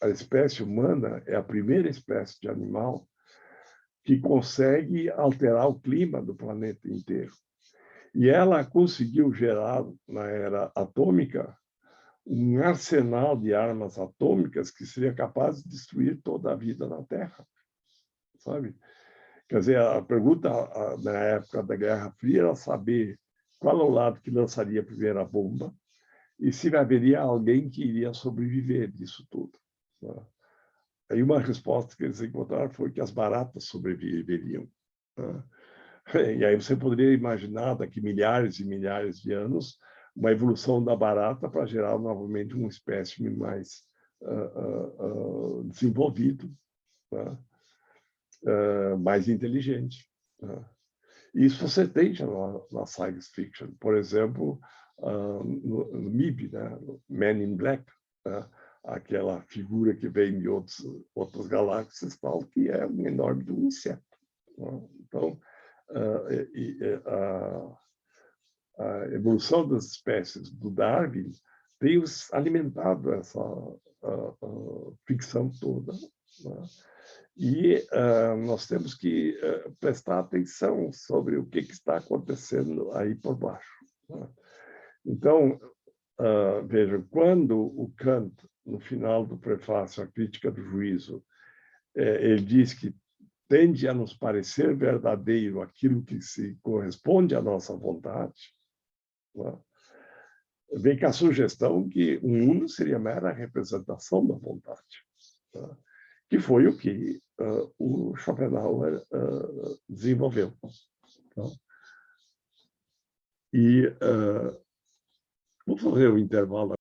a espécie humana é a primeira espécie de animal que consegue alterar o clima do planeta inteiro. E ela conseguiu gerar, na era atômica, um arsenal de armas atômicas que seria capaz de destruir toda a vida na Terra, sabe? Quer dizer, a pergunta na época da Guerra Fria era saber qual é o lado que lançaria a primeira bomba e se haveria alguém que iria sobreviver disso tudo. Né? Aí uma resposta que eles encontraram foi que as baratas sobreviveriam. Né? E aí você poderia imaginar, daqui milhares e milhares de anos, uma evolução da barata para gerar novamente uma espécime mais desenvolvido, né? Mais inteligente. Né? Isso você tem já na science fiction. Por exemplo, no MIB, né? Man in Black, né? Aquela figura que vem de outras galáxias, tal, que é um enorme de um inseto. Né? Então, a evolução das espécies do Darwin tem alimentado essa ficção toda. Né? E nós temos que prestar atenção sobre o que está acontecendo aí por baixo. Né? Então, veja, quando o Kant, no final do prefácio à Crítica do Juízo, ele diz que tende a nos parecer verdadeiro aquilo que se corresponde à nossa vontade, né? Vem com a sugestão que o mundo seria mera representação da vontade, né? Que foi o que o Schopenhauer desenvolveu. Então, e vou fazer um intervalo